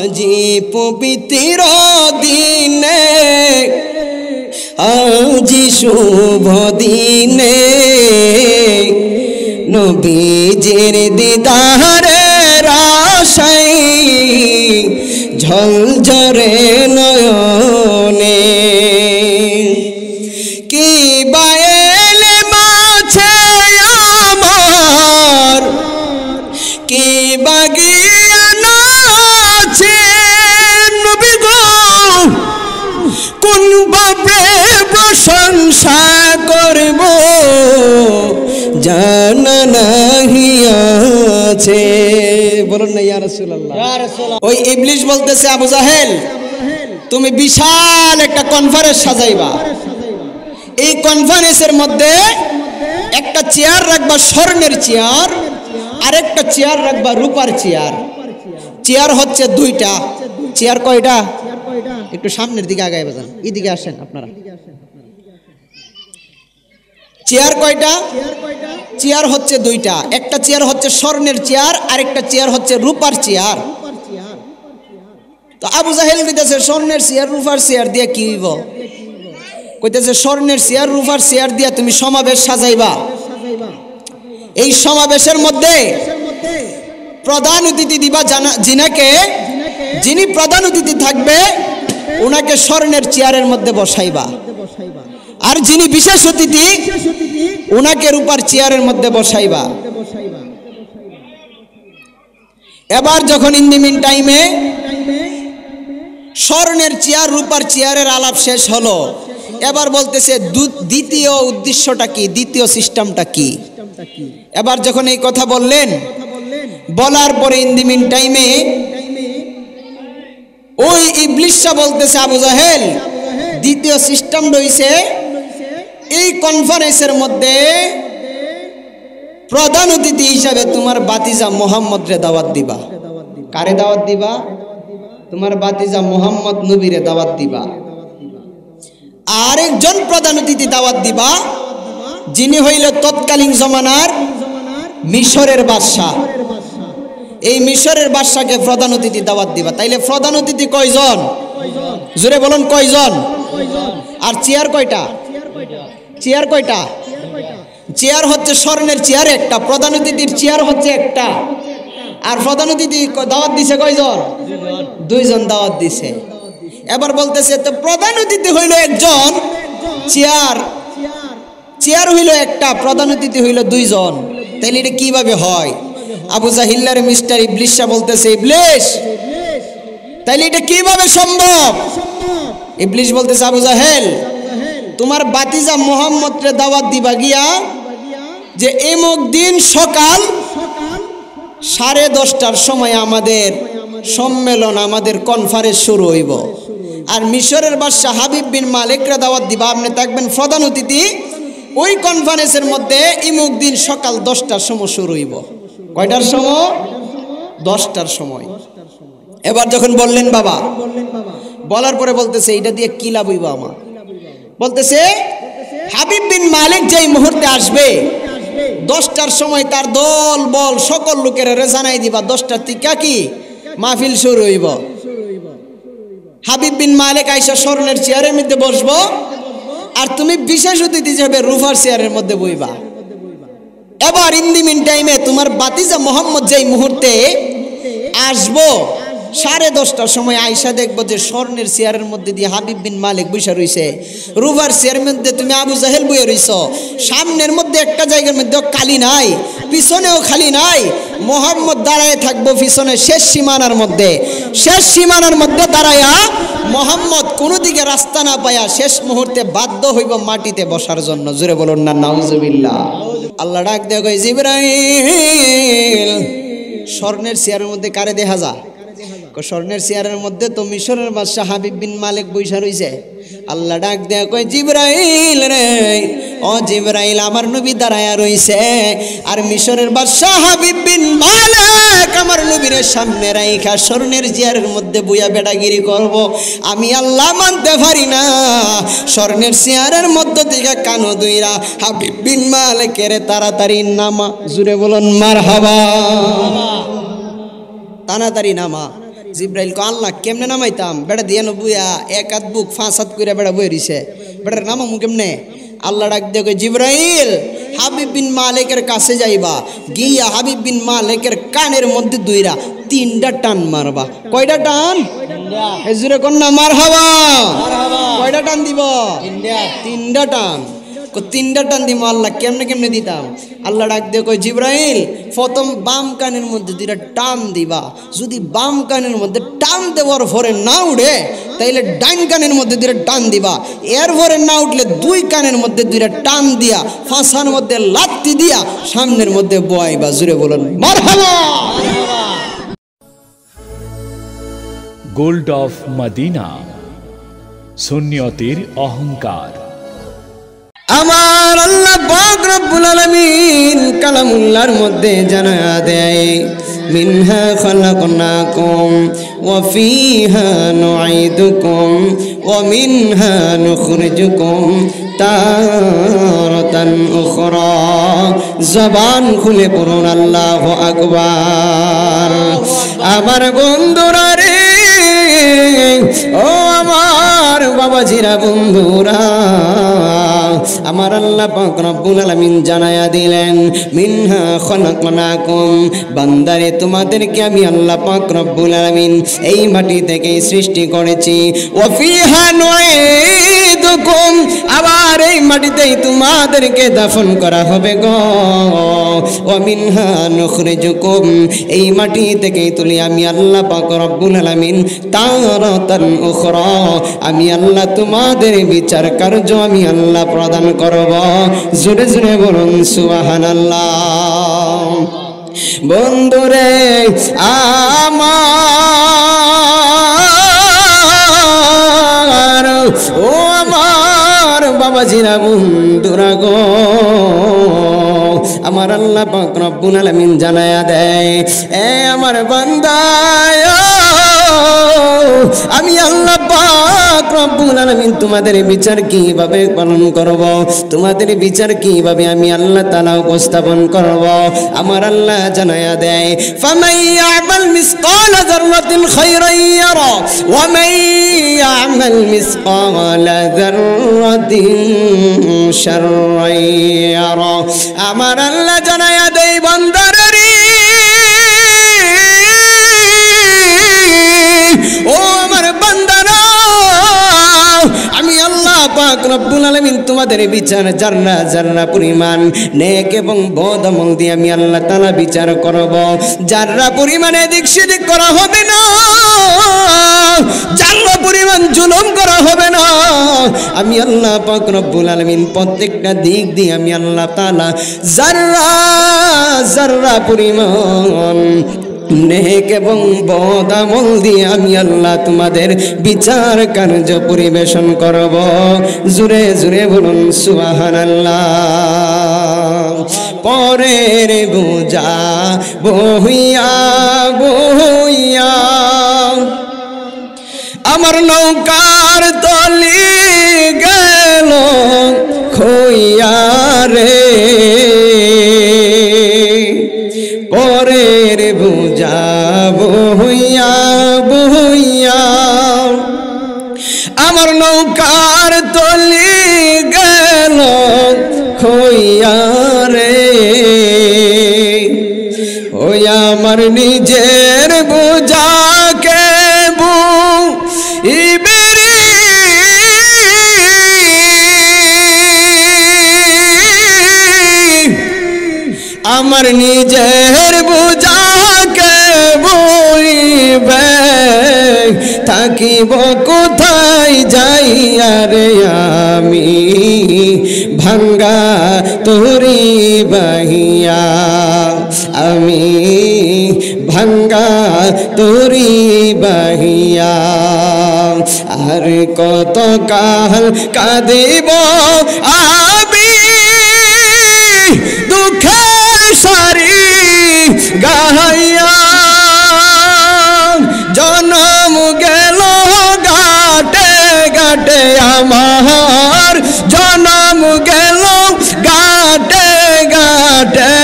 আজি পবিত্র দিনে আজি শুভ দিনে নবীজির দিদারের আশায় ঝলঝরে নয়নে কি বায়েলে মাছে আমার কি বাগিয়ান আছে নবী গো কোন ভাবে প্রশংসা করব জানা নাহি আছে। বলুন না ইয়া রাসূলুল্লাহ। ওই ইবলিস বলতেছে আবু জাহেল তুমি বিশাল একটা কনফারেন্স সাজাইবা, এই কনফারেন্সের মধ্যে একটা চেয়ার রাখবা স্বর্ণের চেয়ার, আরেকটা চেয়ার রাখবা রূপার চেয়ার। চেয়ার হচ্ছে দুইটা। চেয়ার কয়টা? একটু সামনের দিকে আগায় বাজান, এদিকে আসেন আপনারা। চেয়ার কয়টা? চেয়ার হচ্ছে দুইটা। একটা চেয়ার হচ্ছে স্বর্ণের চেয়ার, আরেকটা চেয়ার হচ্ছে রূপার চেয়ার। তো আবু জাহেল কইতেছে স্বর্ণের চেয়ার রূপার চেয়ার দিয়ে কি হইব? কইতেছে স্বর্ণের চেয়ার রূপার চেয়ার দিয়া তুমি সমাবেশ সাজাইবা। এই সমাবেশের মধ্যে প্রধান অতিথি দিবা জিনাকে, যিনি প্রধান অতিথি থাকবে ওনাকে স্বর্ণের চেয়ারের মধ্যে বসাইবা, আর যিনি বিশেষ অতিথি ওনাকে রূপার চেয়ারের মধ্যে বসাইবা। এবার যখন ইন দি মিন টাইমে স্বর্ণের চেয়ার রূপার চেয়ারের আলাপ শেষ হলো, এবার বলতেছে দ্বিতীয় উদ্দেশ্যটা কি, দ্বিতীয় সিস্টেমটা কি। এবার যখন এই কথা বললেন, বলার পরে ইন দি মিন টাইমে ওই ইবলিসটা বলতেছে আবু জাহেল দ্বিতীয় সিস্টেম রইছে এই কনফারেন্সের মধ্যে প্রধান অতিথি হিসাবে তোমার বাতিজা মোহাম্মদ রে দাওয়াত দিবা। কারে দাওয়াত দিবা? তোমার বাতিজা মোহাম্মদ নবীরে দাওয়াত দিবা। আরেকজন প্রধান অতিথি দাওয়াত দিবা যিনি হইল তৎকালীন জমানার মিশরের বাদশা। এই মিশরের বাদশাকে প্রধান অতিথি দাওয়াত দিবা। তাইলে প্রধান অতিথি কয়জন? জোরে বলুন কয়জন? আর চেয়ার কয়টা? চেয়ার কয়টা? চেয়ার হচ্ছে স্বর্ণের চেয়ার একটা, প্রধান অতিথির চেয়ার হচ্ছে একটা। আর প্রধান অতিথি দাওয়াত দিছে কয়জন? দুইজন দাওয়াত দিছে। এবার বলতেছে তো প্রধান অতিথি হইল একজন, চেয়ার হইল একটা, প্রধান অতিথি হইল দুইজন। তাইলে এটা কিভাবে হয়? আবু জাহিল্লার মিস্টার ইবলিসা বলতেছে ইবলিস তাইলে এটা কিভাবে সম্ভব? ইবলিস বলতেছে আবু জাহেল তোমার বাতিজা মোহাম্মদরে দাওয়াত দিবা গিয়া যে এমক দিন সকাল 10:30টার সময় আমাদের সম্মেলন, আমাদের কনফারেন্স শুরু হইব। আর মিশরের বাদশা হাবিব বিন মালিকরে দাওয়াত দিবা, আপনি থাকবেন প্রধান অতিথি। ওই কনফারেন্সের মধ্যে ইমুক দিন সকাল 10টার সময় শুরু হইব। কয়টার সময়? 10টার সময়। এবার যখন বললেন বাবা, বলার পরে বলতেছে এইটা দিয়ে কি লাভ হইব আমার? বলতেছে হাবিব বিন মালিক যেই মুহূর্তে আসবে 10টার সময় তার দল বল সকল লোকের জানাই দিবা 10টার থেকে কি মাহফিল শুরু হইব। হাবিব বিন মালিক আইসা স্বর্ণের চেয়ারের মধ্যে বসবো, আর তুমি বিশেষ অতিথি হিসেবে রূপার চেয়ারের মধ্যে বইবা। এবার ইন দি মিন টাইমে তোমার বাতিজা মোহাম্মদ যেই মুহূর্তে আসবো 10:30টার সময় আইসা দেখবো যে স্বর্ণের চেয়ারের মধ্যে দিয়ে হাবিব বিন মালিক বসে রইছে, রূপার চেয়ারের মধ্যে তুমি আবু জাহেল বইয়ে রইছ। সামনের মধ্যে একটা জায়গার মধ্যে খালি নাই, পিছনেও খালি নাই। মোহাম্মদ দাঁড়ায় থাকবো পিছনে শেষ সীমানার মধ্যে। শেষ সীমানার মধ্যে দাঁড়ায়া মোহাম্মদ কোনো দিকে রাস্তা না পায়া শেষ মুহূর্তে বাধ্য হইব মাটিতে বসার জন্য। জোরে বলুন না নাউজুবিল্লাহ। আল্লাহ ডাক দেয়া কই জিবরাইল স্বর্ণের চেয়ারের মধ্যে কারে দেখা যা? স্বর্ণের চেয়ারের মধ্যে তো মিশরের বাদশা হাবিব বিন মালিক বইসা রইছে। আল্লাহ ডাক দেয়া কই জিবরাইল রে, ও জিবরাইল আমার নবী দাঁড়ায়া রইছে, আর মিশরের বাদশা হাবিব বিন মালিক আমার নবীর সামনে রাইখা স্বর্ণের চেয়ারের মধ্যে বুয়া বেটাগিরি করব। আমি আল্লাহ মানতে পারি না। স্বর্ণের চেয়ারের মধ্য থেকে কানো দুইরা হাবিব বিন মালিকের তাড়াতাড়ি নামা। জুড়ে বলুন মারহাবা। তাড়াতাড়ি নামা। জিব্রাইল কো আল্লাহ কেমনে নামাইতাম বেড়া দিয়ে বুয়া এক হাত বুক 5 হাত কইরা বেড়া বই রইছে বেড়ার নামামু কেমনে আল্লাহ ডাক দিয়ে কই জিব্রাইল হাবিব বিন মালিকের কাছে যাইবা গিয়া হাবিব বিন মালিকের কানের মধ্যে দুইরা 3টা টান মারবা কয়টা টান হুজুরে কোন না মারহাবা কয়টা টান দিব 3টা টান 3টা টান দিব আল্লাহ কেমনে কেমনে দিতাম আল্লাহ ডাক দিয়ে কই জিব্রাইল প্রথম বাম কানের মধ্যে 2টা টান দিবা যদি বাম কানের মধ্যে টান দেওয়ার পরে না উঠে তাইলে ডান কানের মধ্যে 2টা টান দিবা এর পরে না উঠলে 2 কানের মধ্যে 2টা টান দিয়া ফাঁসার মধ্যে লাত্তি দিয়া সামনের মধ্যে বয়াইবা জুড়ে বলুন মারহাবা গোল্ড অফ মদিনা সুন্নিয়তের অহংকার আমার আল্লাহ পাক রব্বুল আলামিন কালামুল্লাহর মধ্যে জানায়া দেয় মিনহা খালাকনাকুম ওয়া ফিহা নুঈদুকুম ওয়া মিনহা নুখরিজুকুম তারাতান উখরা জবান খুলে পড়ুন আল্লাহু আকবার আমার বন্ধুরা রে ও আমার বাবাজিরা বন্ধুরা আমার আল্লাহ পাক রব্বুল আলামিন জানায়া দিলেন মিনহা খলাকনাকুম বান্দারে তোমাদেরকে আমি আল্লাহ পাক রব্বুল আলামিন এই মাটি থেকে সৃষ্টি করেছি ওয়া ফিহা নুঈদুকুম আবার এই মাটিতেই তোমাদেরকে দাফন করা হবে গো ওয়া মিনহা নুখরিজুকুম এই মাটি থেকে তুলি আমি আল্লাহ পাক রব্বুল আলামিন তারাতান উখরা আমি আল্লাহ তোমাদের বিচার কার্য আমি আল্লাহ প্রদান করব জোরে জোরে বলুন সুবহানাল্লাহ বন্ধুরে আমার ও আমার বাবাজিরা বন্ধুরা গো আমার আল্লাহ পাক রব্বুল আলামিন জানায়া দেয় এ আমার বান্দা আমি আল্লাহ পাক রব্বুল আলামিন তোমাদের বিচার কিভাবে পালন করব তোমাদের বিচার কিভাবে আমি আল্লাহ তাআলা উপস্থাপন করব আমার আল্লাহ জানায়া দেয় ফামাই ইয়ামাল মিসকালা যাররাতিন খায়রান ইয়ারা ওয়া মান ইয়ামাল মিসকালা যাররাতিন শাররান ইয়ারা আমার আল্লাহ জানায়া দেয় বান্দারে ও আমার বান্দারা আমি আল্লাহ পাক রব্বুল আলামিন তোমাদের বিচার জাররা জাররা পরিমাণ নেক এবং বদ আমল দিয়ে আমি আল্লাহ তাআলা বিচার করব জাররা পরিমাণে এদিক সেদিক করা হবে না জাররা পরিমাণ জুলুম করা হবে না আমি আল্লাহ পাক রব্বুল আলামিন প্রত্যেকটা দিক দিয়ে আমি আল্লাহ তাআলা জাররা জাররা পরিমাণ নেক এবং বদ আমল দিয়ে আমি আল্লাহ তোমাদের বিচার কার্য পরিবেশন করব জোরে জোরে বলুন সুবহানাল্লাহ পরের বোঝা বহিয়া বহিয়া আমার নৌকার তলি গেল খইয়া রে পরের বোঝা বহিয়া বহিয়া আমার নৌকার তলি গেল খইয়া রে ওই আমার নিজের বোঝাকে আমার নিজের বোঝাকে বইবে থাকিব কোথায় যাইয়া রে আমি ভাঙ্গা তোরি বাহিয়া আমি ভাঙ্গা তোরি বাহিয়া আর কত কাল কাঁদিব আমি দুঃখের সারি গাইয়া জনম গেল গাটে গাটে আমার জনম গেল গাটে গাটে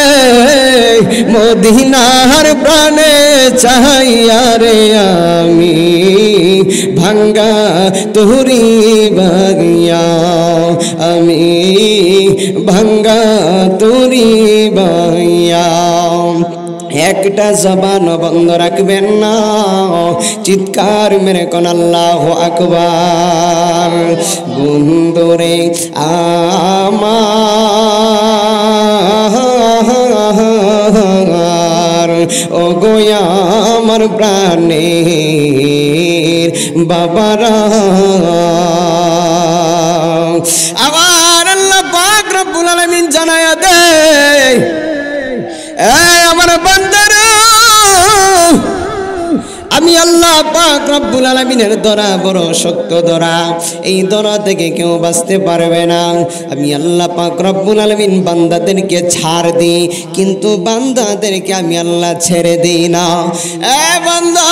মদিনার প্রাণে চাইয়া রে আমি ভাঙ্গা তুরি বাগিয়া আমি ভাঙ্গা তুরি বাগিয়া একটা জবান বন্ধ রাখবেন না চিৎকার মেরে কোন আল্লাহু আকবার বন্ধুরে আমার ও গোয়া আমার প্রাণের বাবারা আমার আল্লাহ পাক রব্বুল আলামিন জানায়া দেয় আমার বান্দারা আমি আল্লাহ পাক রব্বুল আলামিনের দরা বড় শক্ত দরা এই দরা থেকে কেউ বাঁচতে পারবে না আমি আল্লাহ পাক রব্বুল আলামিন বান্দাদেরকে ছাড় দিই কিন্তু বান্দাদেরকে আমি আল্লাহ ছেড়ে দিই না বান্দা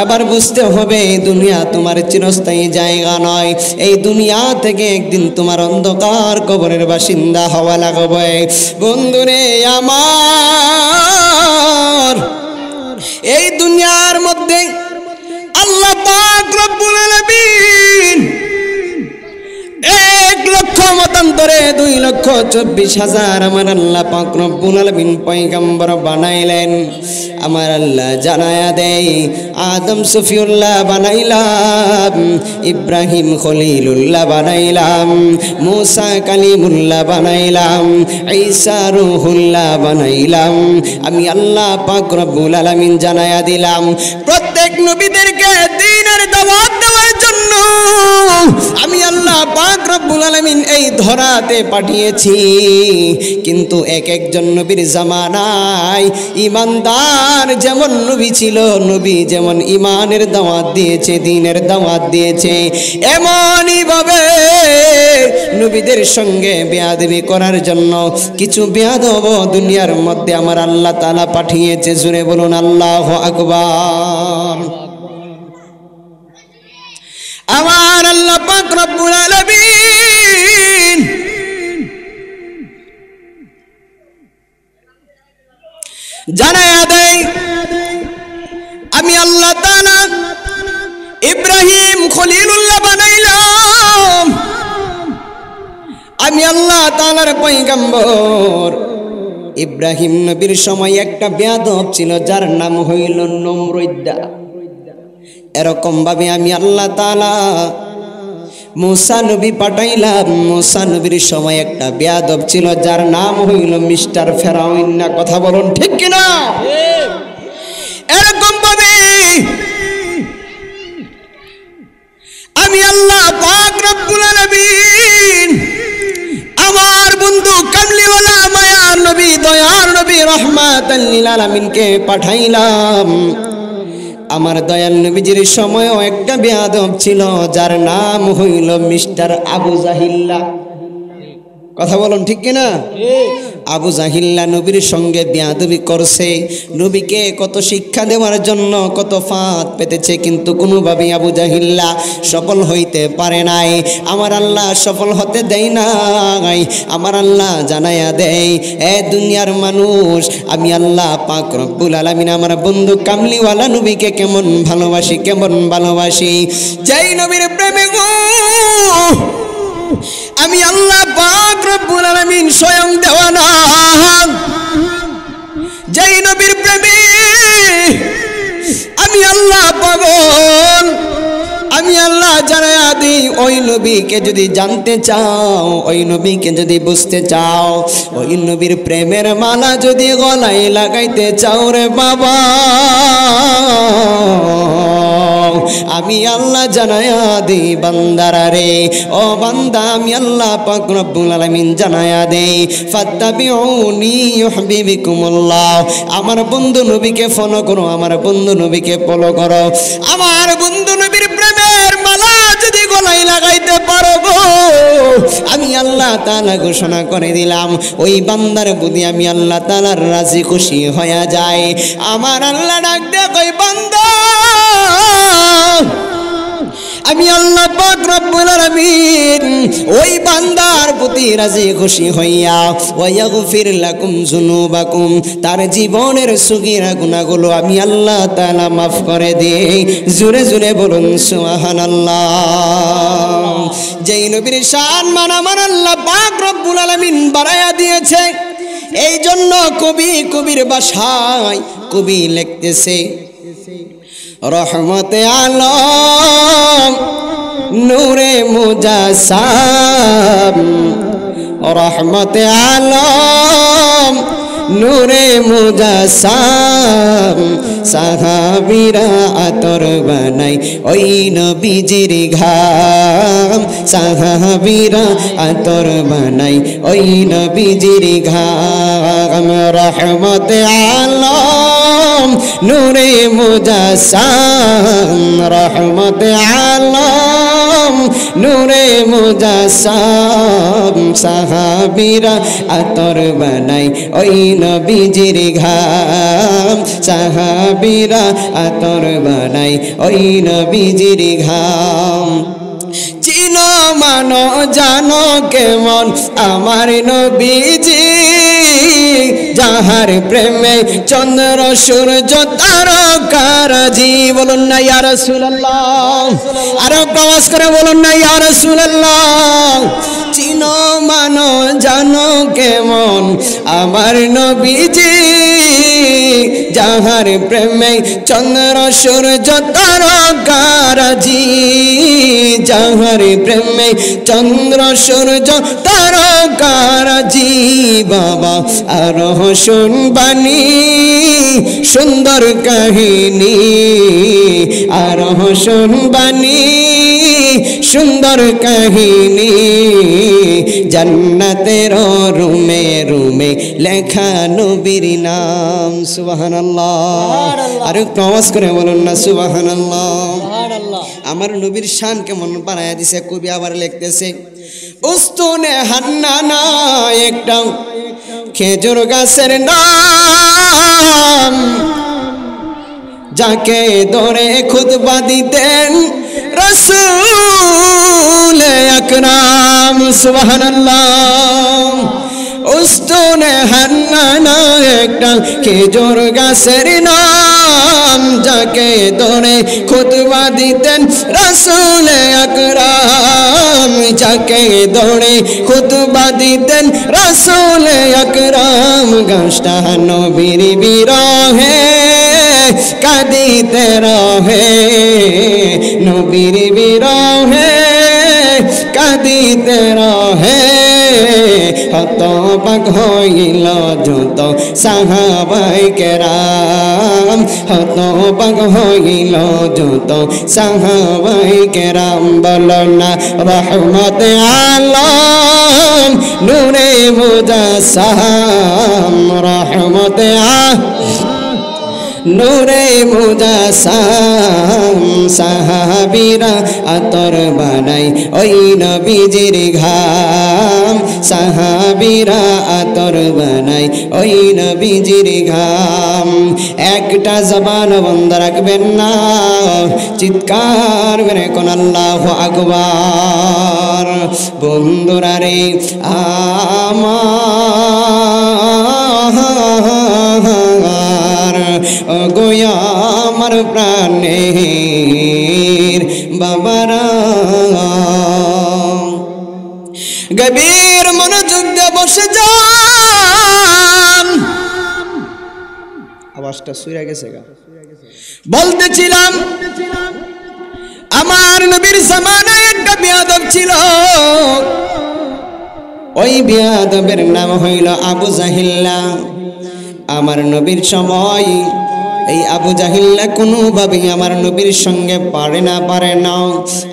এবার বুঝতে হবে এই দুনিয়া তোমার চিরস্থায়ী জায়গা নয় এই দুনিয়া থেকে একদিন তোমার অন্ধকার কবরের বাসিন্দা হওয়া লাগবে বন্ধুরে আমার এই দুনিয়ার মধ্যে আল্লাহ পাক রব্বুল আলামিন 1,00,000 মতান্তরে 2,24,000 আমার আল্লাহ পাক রব্বুল আলামিন পয়গম্বর বানাইলেন আমার আল্লাহ জানায়া দেয় আদম সফিউল্লাহ বানাইলাম ইব্রাহিম খলিলুল্লাহ বানাইলাম মুসা কালিমুল্লাহ বানাইলাম ঈসা রূহুল্লাহ বানাইলাম আমি আল্লাহ পাক রব্বুল আলামিন জানায়া দিলাম প্রত্যেক নবীদেরকে দ্বীনের দাওয়াত দেওয়ার জন্য আমি আল্লাহ পাক রব্বুল আলামিন এই ধরাতে পাঠিয়েছি কিন্তু এক একজন নবীর জামানায় ঈমানদার যেমন নবী ছিল নবী যেমন ঈমানের দাওয়াত দিয়েছে দ্বীনের দাওয়াত দিয়েছে এমনই ভাবে নবীদের সঙ্গে বেয়াদবি করার জন্য কিছু বেয়াদব দুনিয়ার মধ্যে আমার আল্লাহ তাআলা পাঠিয়েছে জুড়ে বলুন আল্লাহু আকবার আমার আল্লাহ পাক রব্বুল আলামিন জানায়া দেয় আমি আল্লাহ তাআলা ইব্রাহিম খলিলুল্লাহ বানাইলাম আমি আল্লাহ তাআলার পয়গম্বর ইব্রাহিম নবীর সময় একটা বেয়াদব ছিল যার নাম হইল নমরুদ্দা এরকম ভাবে আমি আল্লাহ তাআলা মুসা নবী পাঠাইলাম মুসা নবীর সময় একটা বেয়াদব ছিল যার নাম হইল মিস্টার ফেরাউন না কথা বলুন ঠিক কিনা এরকম ভাবে আমি আল্লাহ পাক রব্বুল আলামিন আমার বন্ধু কামলিওয়ালা মায়ার নবী দয়ার নবী রাহমাতাল লিল আলামিনকে পাঠাইলাম আমার দয়াল নবীজির সময়ও একটা বেয়াদব ছিল যার নাম হইল মিস্টার আবু জাহিল্লা কথা বলুন ঠিক কিনা আবু জাহিল্লা নবীর সঙ্গে বেয়াদবি করছে নবীকে কত শিক্ষা দেওয়ার জন্য কত ফাঁদ পেতেছে কিন্তু কোনোভাবেই আবু জাহিল্লা সফল হইতে পারে নাই আমার আল্লাহ সফল হতে দেয় নাই আমার আল্লাহ জানায়া দেয় এ দুনিয়ার মানুষ আমি আল্লাহ পাক রব্বুল আলামিন আমার বন্ধু কামলিওয়ালা নবীকে কেমন ভালোবাসি যেই নবীর প্রেমে গো আমি আল্লাহ পাক রব্বুল আলামিন স্বয়ং দেওয়ানা যেই নবীর প্রেমে আমি আল্লাহ পাগল আমি আল্লাহ জানায়া দিই ওই নবীকে যদি জানতে চাও ওই নবীকে যদি বুঝতে চাও ওই নবীর প্রেমের মালা যদি গলায় লাগাইতে চাও রে বাবা আমি আল্লাহ জানায়া দিই বান্দারা রে ও বান্দা আমি আল্লাহ পাক রব্বুল আলামিন জানায়া দেই ফাত্তাবিউনি ইউহিব্বুকুমুল্লাহ আমার বন্ধু নবীকে ফলো করো আমার বন্ধু নবীকে ফলো করো আমার বন্ধু নবীর প্রেমের মালা যদি গলায় লাগাইতে পারো গো আমি আল্লাহ তাআলা ঘোষণা করে দিলাম ওই বান্দার প্রতি আমি আল্লাহ তাআলার রাজি খুশি হয়ে যায় আমার আল্লাহ ডাক দেয় কই বান্দা আমি আল্লাহ পাক রব্বুল আলামিন ওই বান্দার প্রতি রাজি খুশি হইয়া ওয়াগফির লাকুম যুনুবাকুম, তার জীবনের সগীরা গুনাহগুলো আমি আল্লাহ তাআলা মাফ করে দেই। জোরে জোরে বলুন সুবহানাল্লাহ। যেই নবীর শান মান আমার আল্লাহ পাক রব্বুল আলামিন বাড়ায়া দিয়েছে, এই জন্য কবির ভাষায় কবি লিখতেছে, রহমতে আলম নূরে মুজাসসাম, রহমতে আলম নূরে মুজাসসাম, সাহাবীরা আতর বানাই ওই নবীজির ঘাম, সাহাবীরা আতর বানাই ওই নবীজির ঘাম। রহমতে আলম নূরে মুজাসসাম, রহমতে আলম নূরে মুজাসসাম, সাহাবীরা আতর বানাই ওই নবীজির ঘাম, সাহাবীরা আতর বানাই ওই নবীজির ঘাম। চিনো মানো জানো কেমন আমার নবীজি, যাহার প্রেমে চন্দ্র সূর্য তারকারাজি। বলুন না ইয়া রাসূলুল্লাহ, আরো আওয়াজ করে বলুন না ইয়া রাসূলুল্লাহ। চিনো মানো জানো কেমন আমার নবীজি, যাহার প্রেমে চন্দ্র সূর্য তারকারাজি, যাহার প্রেমে চন্দ্র সূর্য তারকারাজি। বাবা আরো শুনবানি সুন্দর কাহিনী, আরো শুনবানি সুন্দর কাহিনী, জান্নাতের রুমে রুমে লেখা নবীর নাম। সুবহানাল্লাহ। আর একটু আওয়াজ করে বলুন না সুবহানাল্লাহ। আমার নবীর শান কেমন বানায়া দিছে কবি আবার লিখতেছে, উস্তুনে হান্নানা একটা খেজুর গাছের নাম, যাকে ধরে খুতবা দিতেন রাসূল আকরাম। সুবহানাল্লাহ। উস্তুনে হান্নানা একটা খেজুর গাছের নাম, যাকে ধরে খুতবা দিতেন রাসূল আকরাম, যাকে ধরে খুতবা দিতেন রাসূল আকরাম। গাছটা নবীর বিরহে কাঁদিতে রহে, নবীর বিরহে কাঁদিতে রহে। হতবাক হইল যত সাহাবায়ে কেরাম, হতবাক হইল যত সাহাবায়ে কেরাম। বলো না রহমতে আলম নূরে মুজাসসাম, রহমতে নূরে মুজাসসাম, সাহাবীরা আতর বানাই ওই নবীজির ঘাম, সাহাবীরা আতর বানাই ওই নবীজির ঘাম। একটা জবান বন্ধ রাখবেন না, চিৎকার করে কোন আল্লাহু আকবার। বন্ধুরা রে আমার গোয়া আমার প্রাণের বাবারা, গভীর মনোযোগ দিয়ে বসে যান। আওয়াজটা সুইরা গেছে গা। বলতেছিলাম আমার নবীর জামানায় একটা বিয়াদব ছিল, ওই বিয়াদবের নাম হইল আবু জাহিল্লা। আমার নবীর সময় এই আবু জাহিল্লা কোনোভাবেই আমার নবীর সঙ্গে পারে না।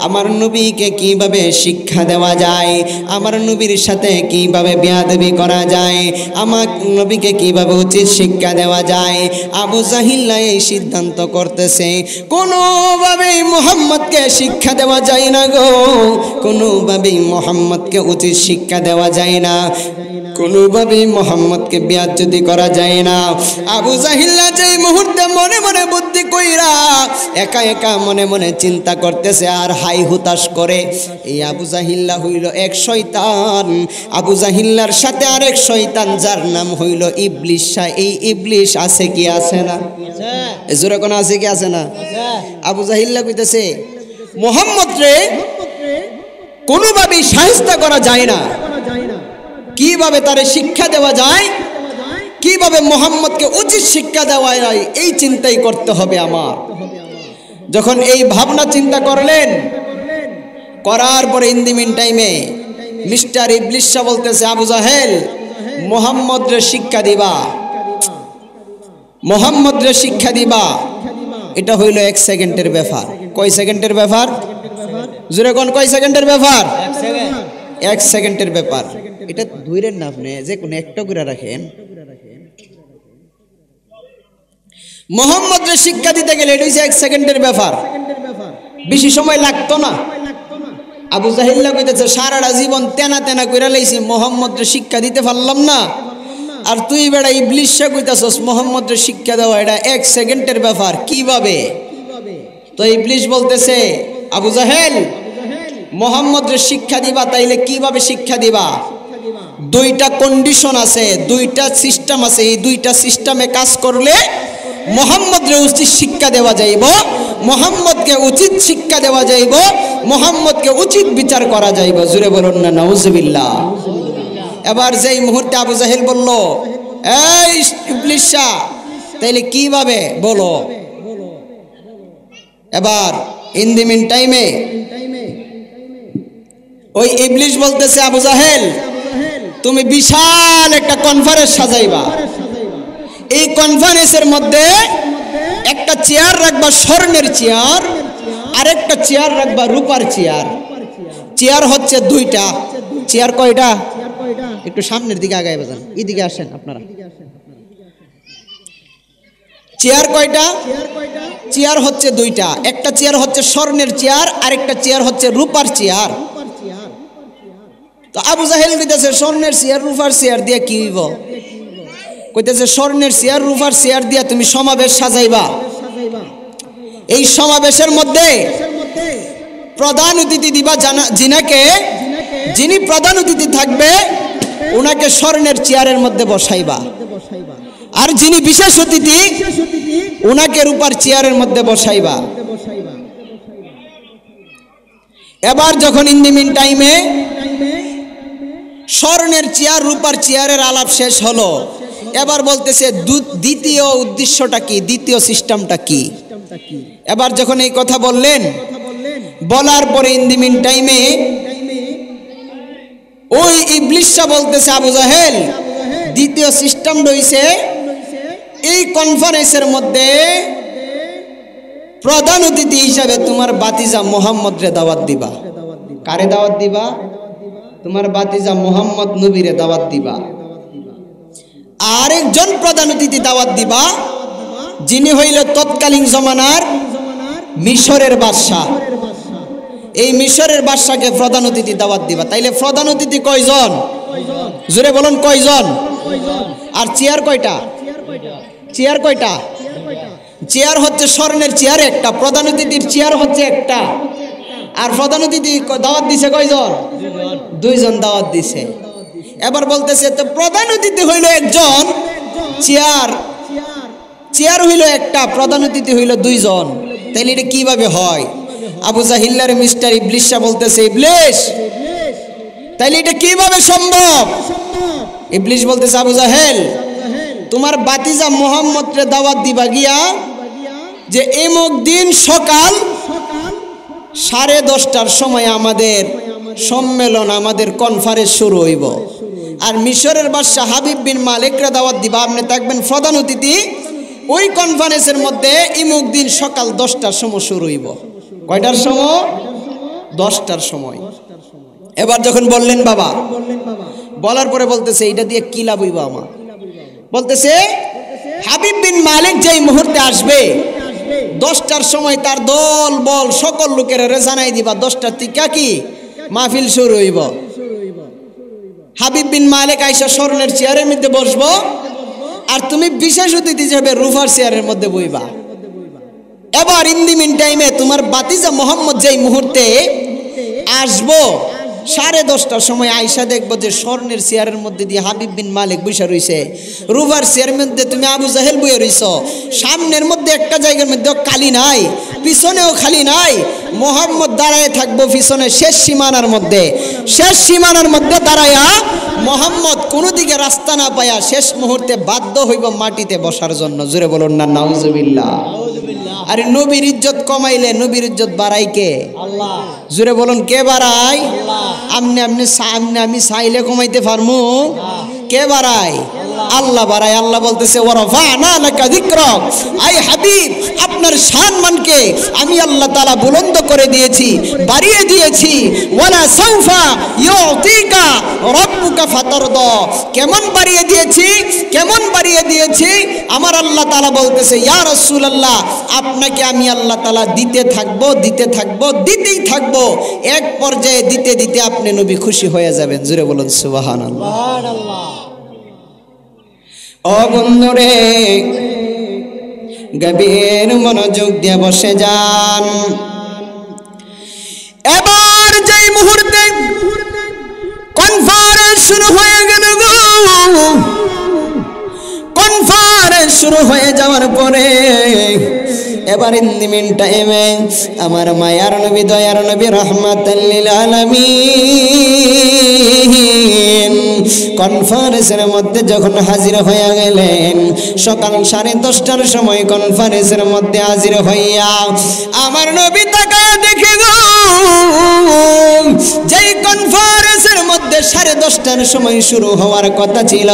আমার নবীকে কিভাবে শিক্ষা দেওয়া যায়, আমার নবীর সাথে কিভাবে বেয়াদবি করা যায়, আমার নবীকে কিভাবে উচিত শিক্ষা দেওয়া যায়, আবু জাহিল্লা এই সিদ্ধান্ত করতেছে কোনোভাবেই মুহাম্মদকে শিক্ষা দেওয়া যায় না গো, কোনোভাবেই মুহাম্মদকে উচিত শিক্ষা দেওয়া যায় না। কোনোভাবেই মোহাম্মদকে বেয়াজ্জতি করা যায় না। আবু জাহিল্লা যেই মুহূর্তে মনে মনে বুদ্ধি কইরা একা একা মনে মনে চিন্তা করতেছে আর হাই হুতাশ করে, এই আবু জাহিল্লা হইল এক শয়তান। আবু জাহিল্লার সাথে আরেক শয়তান যার নাম হইল ইবলিস। এই ইবলিস আছে কি আছে না? জোরে কোন আছে কি আছে না? আবু জাহিল্লা কইতেছে মোহাম্মদ রে কোনোভাবেই শায়েস্তা করা যায় না, কিভাবে তারে শিক্ষা দেওয়া যায়, কিভাবে মোহাম্মদকে উচিত শিক্ষা দেওয়া যায়, এই চিন্তাই করতে হবে আমার। যখন এই ভাবনা চিন্তা করলেন, করার পরে ইন দি মিন টাইমে মিস্টার ইবলিস বলতেছে আবু জাহেল মোহাম্মদ রে শিক্ষা দিবা, মোহাম্মদ রে শিক্ষা দিবা। এটা হইল 1 সেকেন্ডের ব্যাপার। কয় সেকেন্ডের ব্যাপার? জোরে কোন কয় সেকেন্ডের ব্যাপার? 1 সেকেন্ডের ব্যাপার। এটা ধৈরেন না আপনি, যে কোনো একটা করে রাখেন। মোহাম্মদের শিক্ষা দিতে গেলে এটা হচ্ছে 1 সেকেন্ডের ব্যাপার, বেশি সময় লাগতো না। আবু জাহিল্লা কইতেছে সারাটা জীবন তেনা তেনা কইরা লাইছি, মোহাম্মদের শিক্ষা দিতে পারলাম না, আর তুই বেড়া ইবলিস কইতাছস মোহাম্মদের শিক্ষা দেওয়া এটা 1 সেকেন্ডের ব্যাপার, কিভাবে? তো ইবলিস বলতেছে আবু জাহেল মোহাম্মদের শিক্ষা দিবা, তাইলে কিভাবে শিক্ষা দিবা? 2টা কন্ডিশন আছে, 2টা সিস্টেম আছে। এই 2টা সিস্টেমে কাজ করলে মোহাম্মদকে উচিত শিক্ষা দেওয়া যাইব, মোহাম্মদকে উচিত শিক্ষা দেওয়া যাইব, মোহাম্মদকে উচিত বিচার করা যাইব। জুড়ে বলুন না নাউজুবিল্লাহ। এবার যেই মুহূর্তে আবু জাহেল বলল এই ইবলিস তাইলে কিভাবে বলো। এবার ইন দি মিন টাইমে ওই ইবলিস বলতেছে আবু জাহেল তুমি বিশাল একটা কনফারেন্স সাজাইবা, এই কনফারেন্সের মধ্যে একটা চেয়ার রাখবা স্বর্ণের চেয়ার, আরেকটা চেয়ার রাখবা রূপার চেয়ার। চেয়ার হচ্ছে 2টা। চেয়ার কয়টা? একটু সামনের দিকে আগায় বাজান, এদিকে আসেন আপনারা। চেয়ার কয়টা? চেয়ার হচ্ছে 2টা। একটা চেয়ার হচ্ছে স্বর্ণের চেয়ার, আরেকটা চেয়ার হচ্ছে রূপার চেয়ার। তো আবু জাহেল কইতেছে স্বর্ণের চেয়ার রূপার চেয়ার দিয়ে কি হইব? কইতেছে স্বর্ণের চেয়ার রূপার চেয়ার দিয়া তুমি সমাবেশ সাজাইবা, এই সমাবেশের মধ্যে প্রধান অতিথি দিবা জিনাকে, যিনি প্রধান অতিথি থাকবে ওনাকে স্বর্ণের চেয়ারের মধ্যে বসাইবা, আর যিনি বিশেষ অতিথি ওনাকে রূপার চেয়ারের মধ্যে বসাইবা। এবার যখন ইন দি মিন টাইমে স্বর্ণের চেয়ার রূপার চেয়ারের আলাপ শেষ হলো, এবার বলতেছে দ্বিতীয় উদ্দেশ্যটা কি, দ্বিতীয় সিস্টেমটা কি। এবার যখন এই কথা বললেন, বলার পরে ইন দি মিন টাইমে ওই ইবলিস বলতেছে আবু জাহেল দ্বিতীয় সিস্টেম রইছে এই কনফারেন্সের মধ্যে প্রধান অতিথি হিসাবে তোমার বাতিজা মোহাম্মদ রে দাওয়াত দিবা। কারে দাওয়াত দিবা? তোমার বাতিজা মোহাম্মদ নবীরে দাওয়াত দিবা। আরেকজন প্রধান অতিথি দাওয়াত দিবা যিনি হইল তৎকালীন জমানার মিশরের বাদশাহ। এই মিশরের বাদশাকে প্রধান অতিথি দাওয়াত দিবা। তাইলে প্রধান অতিথি কয়জন? জোরে বলুন কয়জন? আর চেয়ার কয়টা? চেয়ার কয়টা? চেয়ার হচ্ছে স্বর্ণের চেয়ার একটা, প্রধান অতিথির চেয়ার হচ্ছে একটা। আর প্রধান অতিথি দাওয়াত দিছে কয়জন? 2জন দাওয়াত দিছে। এবার বলতেছে তো প্রধান অতিথি হইল একজন, চেয়ার চেয়ার হইল একটা, প্রধান অতিথি হইল 2জন। তাইলে এটা কিভাবে হয়? আবু জাহিল্লার মিস্টার ইবলিস বলতেছে ইবলিস তাইলে এটা কিভাবে সম্ভব? ইবলিস বলতেছে আবু জাহেল তোমার বাতিজা মোহাম্মদ রে দাওয়াত দিবা গিয়া যে এমক দিন সকাল 10:30টার সময় আমাদের সম্মেলন, আমাদের কনফারেন্স শুরু হইব। আর মিশরের বাদশাহ হাবিব বিন মালিকরা দাওয়াত দিবা, আপনি থাকবেন প্রধান অতিথি। ওই কনফারেন্সের মধ্যে ইমুক দিন সকাল 10টার সময় শুরু হইব। কয়টার সময়? 10টার সময়। এবার যখন বললেন বাবা, বলার পরে বলতেছে এটা দিয়ে কি লাভ হইব আমার? বলতেছে হাবিব বিন মালিক যেই মুহূর্তে আসবে 10টার সময় তার দল বল সকল লোকেরা জানাই দিবা 10টার থেকে কি মাহফিল শুরু হইব। হাবিব বিন মালিক আয়েশা স্বর্ণের চেয়ারের মধ্যে বসবো, আর তুমি বিশেষ অতিথি হিসেবে রূপার চেয়ারের মধ্যে বইবা। এবার ইন দি মিন টাইমে তোমার বাতিজা মোহাম্মদ যেই মুহূর্তে আসবো, 10:30টার সময় আয়েশা দেখবো যে স্বর্ণের চেয়ারের মধ্যে দিয়ে হাবিব বিন মালিক বসে রইছে, রূপার চেয়ারের মধ্যে তুমি আবু জাহেল বইয়ে রইছ। সামনের মধ্যে একটা জায়গার মধ্যে খালি নাই, পিছনেও খালি নাই। মোহাম্মদ দাঁড়ায় থাকবো পিছনে শেষ সীমানার মধ্যে, শেষ সীমানার মধ্যে দাঁড়ায়া মোহাম্মদ কোনো দিকে রাস্তা না পায়া শেষ মুহূর্তে বাধ্য হইব মাটিতে বসার জন্য। জোরে বলুন না নাউজুবিল্লাহ। আরে নবীর ইজ্জত কমাইলে নবীর ইজ্জত বাড়াই কে? আল্লাহ। জোরে বলুন কে বাড়াই? আমনে আমনে সামনে আমি চাইলে কমাইতে পারমু? কে বাড়ায়? আল্লাহ বাড়ায়। আল্লাহ বলতেছে ওয়ারাফা'না লাকা যিকরাক, আই হাবিব আপনার সম্মানকে আমি আল্লাহ তাআলা বুলন্দ করে দিয়েছি, বাড়িয়ে দিয়েছি। ওয়ালা সাউফা ইউতিকা রাব্বুকা ফাতারদা, কেমন বাড়িয়ে দিয়েছি, কেমন বাড়িয়ে দিয়েছি? আমার আল্লাহ তাআলা বলতেছে ইয়া রাসূলুল্লাহ আপনাকে আমি আল্লাহ তাআলা দিতে থাকবো, দিতে থাকবো, দিতেই থাকবো। এক পর্যায়ে দিতে দিতে আপনি নবী খুশি হয়ে যাবেন। জোরে বলুন সুবহানাল্লাহ। সুবহানাল্লাহ। ও বন্ধুরে, গভীর মনোযোগ দিয়ে বসে যান। এবার যেই মুহূর্তে কনফারেন্স শুরু হয়ে গেল গো, কনফারেন্স শুরু হয়ে যাওয়ার পরে এবার ইন দি মিন টাইমে আমার মায়ার নবী, দয়ার নবী, রাহমাতাল লিল আলামিন কনফারেন্সের মধ্যে যখন হাজির হয়ে গেলেন, সকাল 10:30টার সময় কনফারেন্সের মধ্যে হাজির হইয়া আমার নবী তাকায় দেখে গো, যেই কনফারেন্সের মধ্যে 10:30টার সময় শুরু হওয়ার কথা ছিল,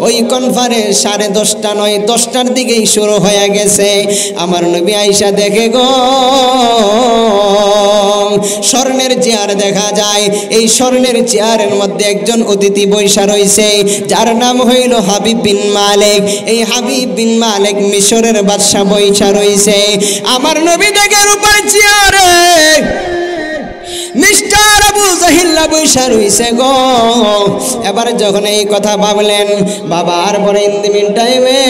ওই কনফারেন্স 10:30টা নয় 10টার দিকেই শুরু হয়ে গেছে। আমার নবী আয়েশা দেখে গো, স্বর্ণের চেয়ার দেখা যায়। এই স্বর্ণের চেয়ারের মধ্যে একজন অতিথি বৈশা রইছে, যার নাম হইল হাবিব বিন মালিক। এই হাবিব বিন মালিক মিশরের বাদশা বৈশা রইছে। আমার নবী দেখে রূপার চেয়ারে মিস্টার আবু জাহিল্লা বৈশা রইছে গো। এবার যখন এই কথা ভাবলেন, বাবার পরে ইন দি মিন টাইমে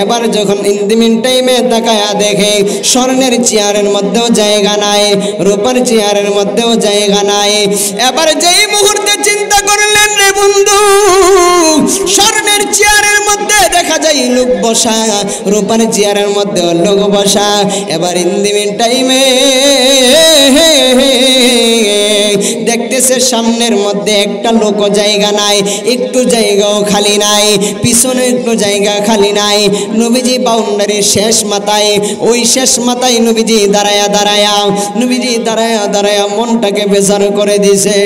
এবার যখন ইন দি মিন টাইমে তাকায়া দেখে স্বর্ণের চেয়ারের মধ্যেও জায়গা নাই, রূপার চেয়ারের মধ্যেও জায়গা নাই। এবার যেই মুহূর্তে চিন্তা করলেন রে বন্ধু, স্বর্ণের চেয়ারের মধ্যে দেখা যায় লোক বসা, রূপার চেয়ারের মধ্যে লোক বসা। এবার ইন দি মিন টাইমে দেখতেছে সামনের মধ্যে একটা লোক জায়গা নাই, একটু জায়গাও খালি নাই, পিছনে একটু জায়গা খালি নাই। নবীজি বাউন্ডারির শেষ মাথায়, ওই শেষ মাথায় নবীজি দাঁড়ায়া দাঁড়ায়া নবীজি দাঁড়ায়া দাঁড়ায়া মনটাকে বেজার করে দিছে।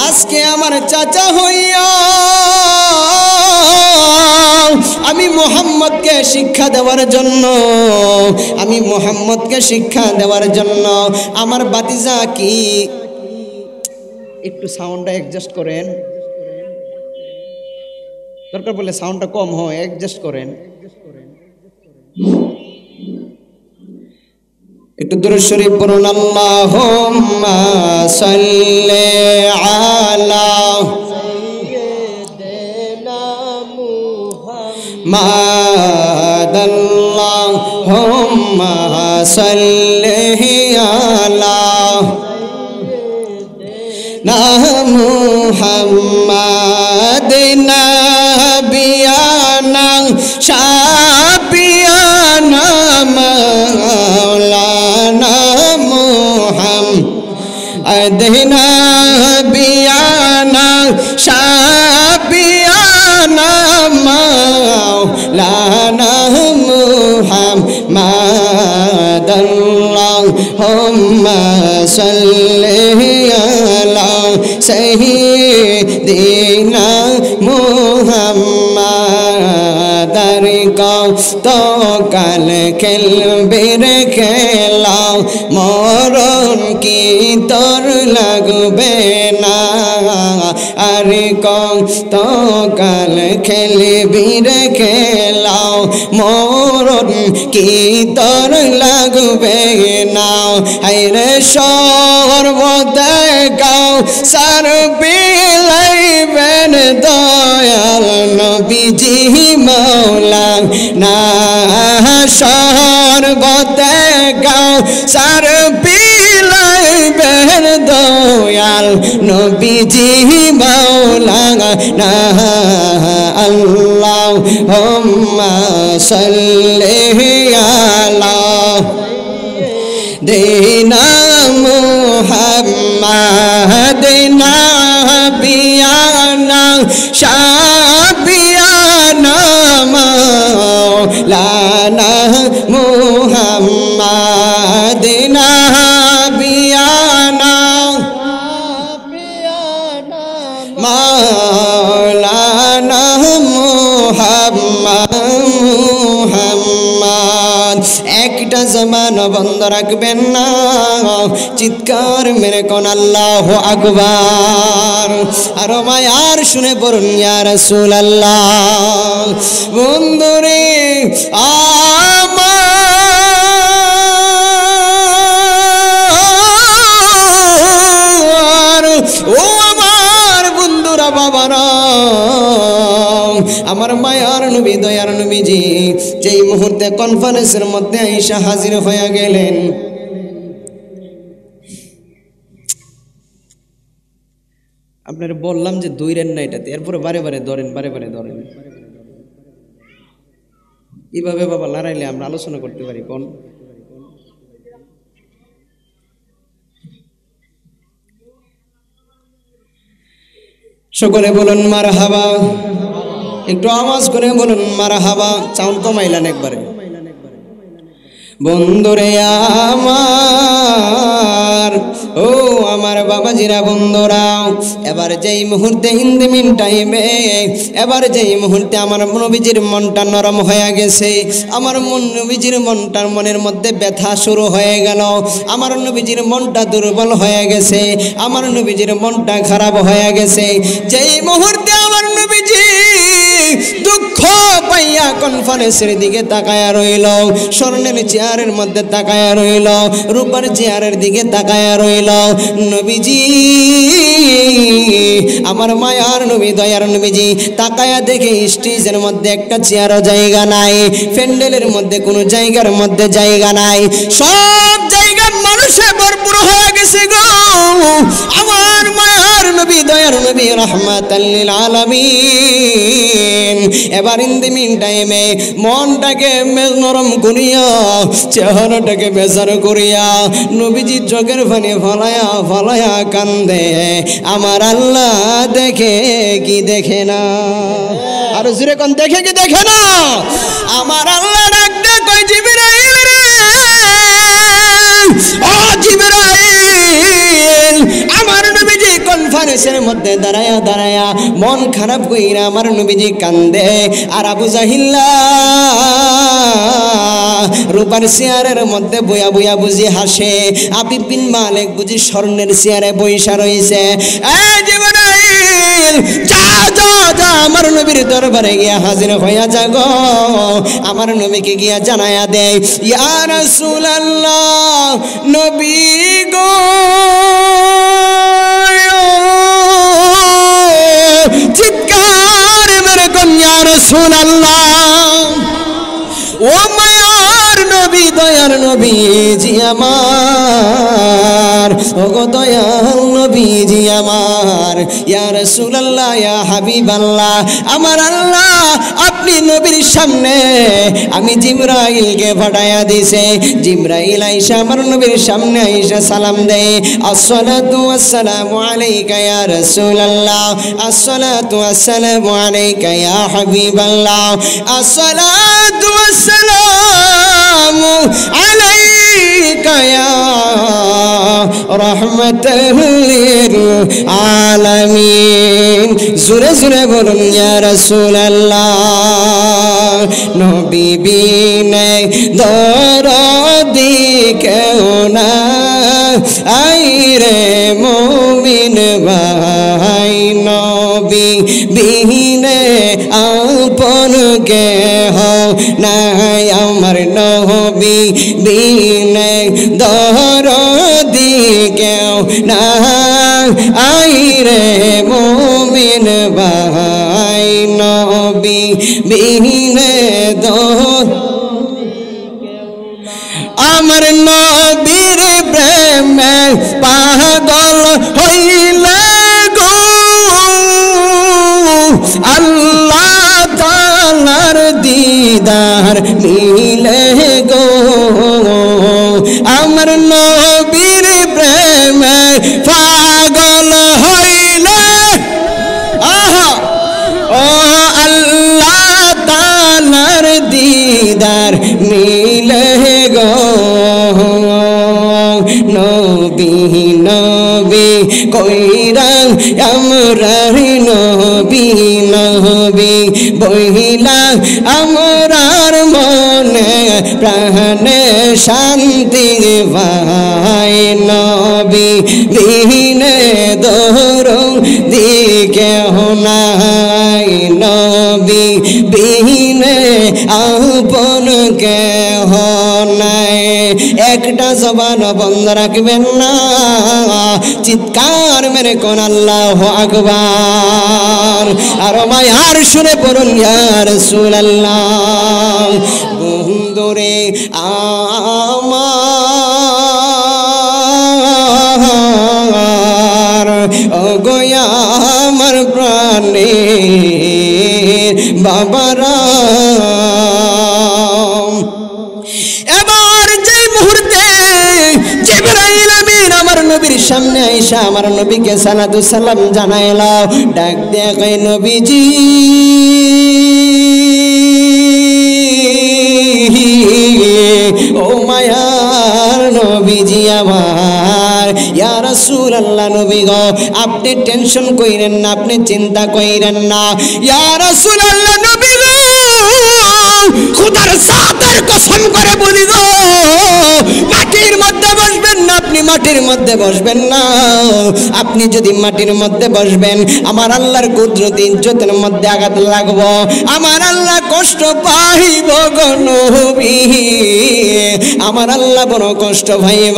আজকে আমার চাচা হইয়া আমি মুহাম্মদকে শিক্ষা দেওয়ার জন্য, আমি মুহাম্মদকে শিক্ষা দেওয়ার জন্য আমার বাতিজা কি একটু সাউন্ডটা অ্যাডজাস্ট করেন, দরকার বলে সাউন্ডটা কম হয়, অ্যাডজাস্ট করেন। একটু দুরূদ শরীফ পড়ুন। আল্লাহুম্মা সাল্লি আলা সাইয়্যিদিনা মুহাম্মাদ, আল্লাহুম্মা সাল্লি আলা মুহাম্মাদ নাবিয়ানা শাফিয়ানা মাওলানা মুহাম্মাদ নাবিয়ানা শাফিয়ানা মাওলানা মুহাম্মাদ, আল্লাহুম্মা সাল্লি আলা সাইয়্যিদিনা মুহাম্মাদ। তো কাল খেলবে রে খেলা, মরণ কি তোর লাগবে না? আর তো কাল খেলবি রে খেলাও মরণ কি তোর লাগবে নাও হাইরে সর্বদেখাও সার বিলাইবেন দয়াল নবীজি মাওলা না সর্বদেখাও সার বিলাইবেন দয়াল নবীজি মাওলা না আল্লাহুম্মা সাল্লি আলা দেনা মুহাম্মাদ নাবিয়ানা শাফিয়ানা মাওলানা মুহাম্মাদ নাবিয়ানা মাওলানা মুহাম্মাদ একটা জবান বন্ধ রাখবেন না চিৎকার মেরে কোন আল্লাহু আকবার আর মায়ার শুনে পড়ুন ইয়া রাসূলুল্লাহ বন্ধুরে আমার ও আমার বন্ধুরা বাবারা আমার মায়ার নবী দয়ার নবীজি যেই মুহূর্তে কনফারেন্সের মধ্যে আয়েশা হাজির হয়ে গেলেন আপনারা বললাম যে দৌড়েন না এটাতে এরপরে বারে বারে ধরেন এইভাবে বাবা লড়াইলে আমরা আলোচনা করতে পারি কোন সকলে বলুন মারহাবা একটু আওয়াজ করে বলুন মারহাবা চাউন কমাইলেন একবারে বন্ধুরে আমার ও আমার বাবাজিরা বন্ধুরা এবার যেই মুহূর্তে হিন্দি মিন টাইমে এবার যেই মুহূর্তে আমার নবীজির মনটা নরম হয়ে গেছে আমার নবীজির মনটার মনের মধ্যে ব্যথা শুরু হয়ে গেল আমার নবীজির মনটা দুর্বল হয়ে গেছে আমার নবীজির মনটা খারাপ হয়ে গেছে যেই মুহূর্তে আমার নবীজি দুঃখ পাইয়া কনফারেন্সের দিকে তাকায়া রইল স্বর্ণের চেয়ারের মধ্যে তাকায়া রইল রূপার চেয়ারের দিকে তাকায়া রইল নবীজি আমার মায়ার নবী দয়ার নবীজি তাকায়া দেখে স্টেজের মধ্যে একটা চেয়ারও জায়গা নাই প্যান্ডেলের মধ্যে কোনো জায়গার মধ্যে জায়গা নাই সব জায়গা মানুষে ভরপুর হয়ে গেছে গো আমার মায়ার নবী দয়ার নবী রাহমাতাল লিল আলামিন এবার ইন দি মিন টাইমে মনটাকে নরম করিয়া চেহারাটাকে বেজার করিয়া নবীজি চোখের পানি ফলায়া ফলায়া কান্দে আমার আল্লাহ দেখে কি দেখে না আর জোরে কোন দেখে কি দেখে না আমার আল্লাহ ডাকতে কই জিবরাইল রে ও জিবরাইল আমার নবীজি কনফারেন্সের মধ্যে দাঁড়ায়া দাঁড়ায়া মন খারাপ কইরা আমার নবীজি কান্দে আর আবু জাহিল্লা রূপার চেয়ারের মধ্যে বইয়া বইয়া বুঝি হাসে আবি বিন মালিক বুঝি স্বর্ণের চেয়ারে বইসা রইছে এই জিবরাইল যা যা যা আমার নবীর দরবারে গিয়া হাজির হইয়া যাগো আমার নবীকে গিয়া জানায়া দেয় ইয়া রাসূলুল্লাহ নবী গো চিৎকার মেরে কোন ইয়া রাসূলুল্লাহ ও মায়ার নবী দয়ার নবীজি আমার ও গো দয়াল নবীজি আমার ইয়া রাসূলুল্লাহ ইয়া হাবিবাল্লাহ আমার আল্লাহ আপনি নবীর সামনে আমি জিবরাইলকে পাঠায়া দিছে জিবরাইল আইসা আমার নবীর সামনে আইসা সালাম দেয় আসসালাতু ওয়াসসালামু আলাইকা ইয়া রাসূলুল্লাহ আসসালাতু ওয়াসসালামু আলাইকা ইয়া হাবিবাল্লাহ আসসালাতু ওয়াসসালামু আলাইকা ইয়া রাহমাতাল লিল আলামিন জোরে জোরে বলুন ইয়া রাসূলুল্লাহ নবী বিনে দরদি কেউ না আই রে মুমিন ভাই নবী নবী বিনে দরদি কেউ নাই রে মুমিন ভাই নবী বিনে আমার নবীর প্রেমে পাগল হইলে গো আল্লাহ তাআলার দিদার মিলে গো আমার নবীর প্রেমে পাগল হইলে আহা ও আল্লাহ তাআলার দিদার মিলে গো নবী নবী কইরা আমরার নবী নবী বহিলা আমরার মনে প্রাণে শান্তি ভাই নবী বিনে দিকে নাই নবী বিনে আপন কেহ নাই একটা জবান বন্ধ রাখবেন না চিৎকার মেরে কোন আল্লাহু আকবার আর মায়ার সুরে পড়ুন ইয়া রাসূলুল্লাহ বন্ধুরে আমার ও গোয়া আমার প্রাণের বাবারা এবার যে মুহূর্তে জিবরাইল আমিন আমার নবীর সামনে আইসা আমার নবীকে সালাতু সালাম জানাইলো ডাক দিয়ে কই নবীজি ও মায়ার নবীজি আমার ইয়া রাসূলুল্লাহ নবী গো আপনি টেনশন কইরেন না আপনি চিন্তা কইরেন না ইয়া রাসূলুল্লাহ নবী গো খোদার জাতের কসম করে বলি গো মাটির মধ্যে বসবেন না আপনি মাটির মধ্যে বসবেন না আপনি যদি মাটির মধ্যে বসবেন আমার আল্লাহর কুদরত ইজ্জতের মধ্যে আঘাত লাগবো আমার আল্লাহ কষ্ট পাইব গো নবী আমার আল্লাহ বড় কষ্ট পাইব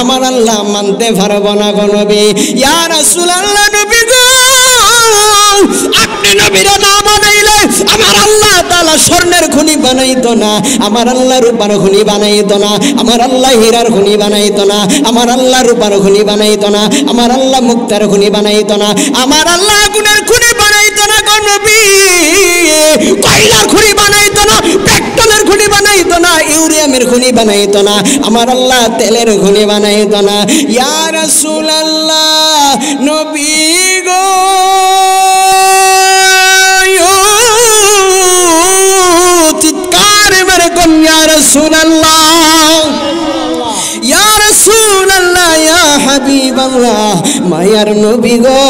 আমার আল্লাহ মানতে পারবো না গো নবী ইয়া রাসূলুল্লাহ নবী গো আপনি নবীর না বানাইলে আমার আল্লাহ তাআলা স্বর্ণের খনি বানাইতো না আমার আল্লাহ রূপার খনি বানাইতো না আমার আল্লাহ হীরার খনি বানাইতো না আমার আল্লাহ রূপার খনি বানাইতো না আমার আল্লাহ মুক্তার খনি বানাইতো না আমার আল্লাহ আগুনের খনি বানাইতো না গো নবী কয়লার খনি বানাইতো না পেট্রোলের খনি বানাইতো না ইউরেনিয়ামের খনি বানাইতো না আমার আল্লাহ তেলের খনি বানাইতো না ইয়া রাসূলুল্লাহ নবী গো চিৎকার মেরে কোন ইয়া রাসূলুল্লাহ ইয়া রাসূলুল্লাহ ইয়া হাবিবাল্লাহ মায়ার নবী গো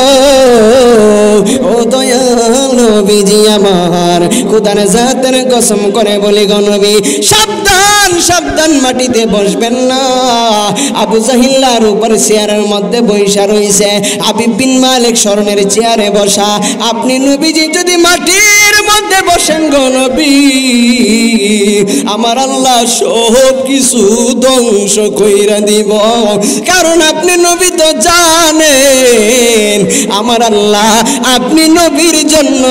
ও দয়াল নবীজি আমার খোদার জাতের কসম করে বলি গো নবী সাবধান সাবধান মাটিতে বসবেন না আবু জাহিল্লার উপর চেয়ারের মধ্যে বৈশা রইছে আবিব বিন মালিক স্বর্ণের চেয়ারে বসা আপনি নবীজি যদি মাটির মধ্যে বসেন গো নবী আমার আল্লাহ সব কিছু ধ্বংস কইরা দিব কারণ আপনি নবী তো জানেন আমার আল্লাহ আপনি নবীর জন্য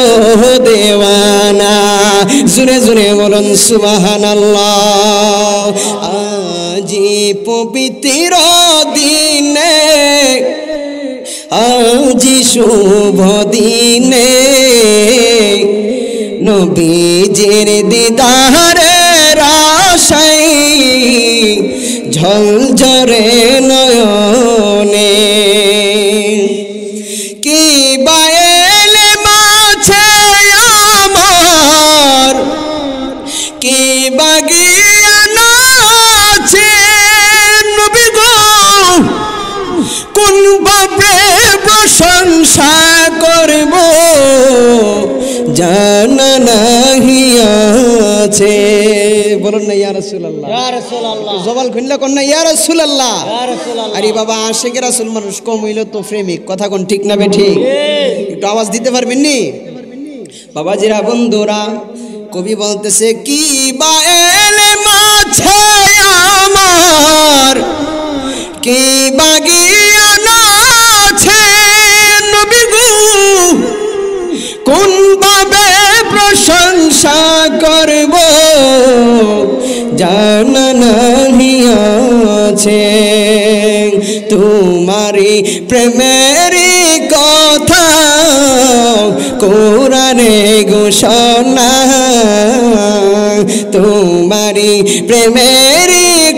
দেওয়ানা জোরে জোরে বলুন সুবহানাল্লাহ আজি পবিত্র দিনে আজি শুভ দিনে নবীজির দিদারের আশায় ঝলঝরে নয়নে কি বায়েলে মাছে আমার কি বাগিয়ান আছে নবী গো কোন ভাবে প্রশংসা করব জানা নাহি আছে বলুন না ইয়া রাসূলুল্লাহ ইয়া রাসূলুল্লাহ জবাল খুললা কোন না ইয়া রাসূলুল্লাহ ইয়া রাসূলুল্লাহ আরে বাবা আশিক রাসূল মানুষ কম হইলো তো প্রেমিক কথা কোন ঠিক না বে ঠিক একটু আওয়াজ দিতে পারবেন নি বাবাজিরা বন্ধুরা কবি বলতেছে কি বায়েলে মাছ আছে আমার কি বাগিয়ান আছে নবী গো কোন ভাবে প্রশংসা করব জানা নাহি আছে তোমারি প্রেমের কথা কোরআনে ঘোষণা তোমারি প্রেমের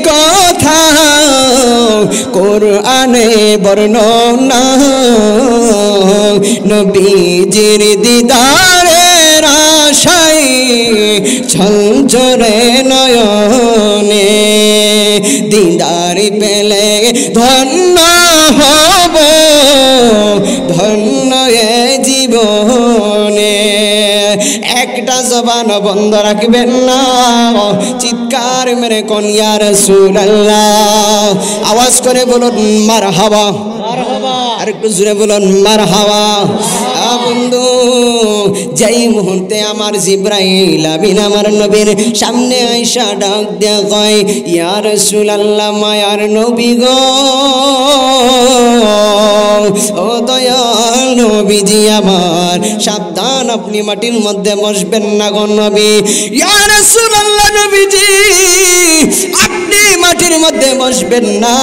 কথা কোরআনে বর্ণনা নবীজির দিদারের আশায় ঝলঝরে নয়নে দিদার পেলে ধন্য হব ধন্য এ জীবনে একটা জবান বন্ধ রাখবেন না চিৎকার মেরে কোন ইয়া রাসূলুল্লাহ আওয়াজ করে বলুন মারহাবা মারহাবা আর একটু জোরে বলুন মারহাবা বন্ধু যেই মুহূর্তে আমার জিবরাইল আমিন আমার নবীর সামনে আইসা ডাক দেয়া কয় ইয়া রাসূলুল্লাহ মায়ার নবী গো ও দয়াল নবীজি আমার সাবধান আপনি মাটির মধ্যে বসবেন না গো নবী ইয়া রাসূলুল্লাহ নবীজি আপনি মাটির মধ্যে বসবেন না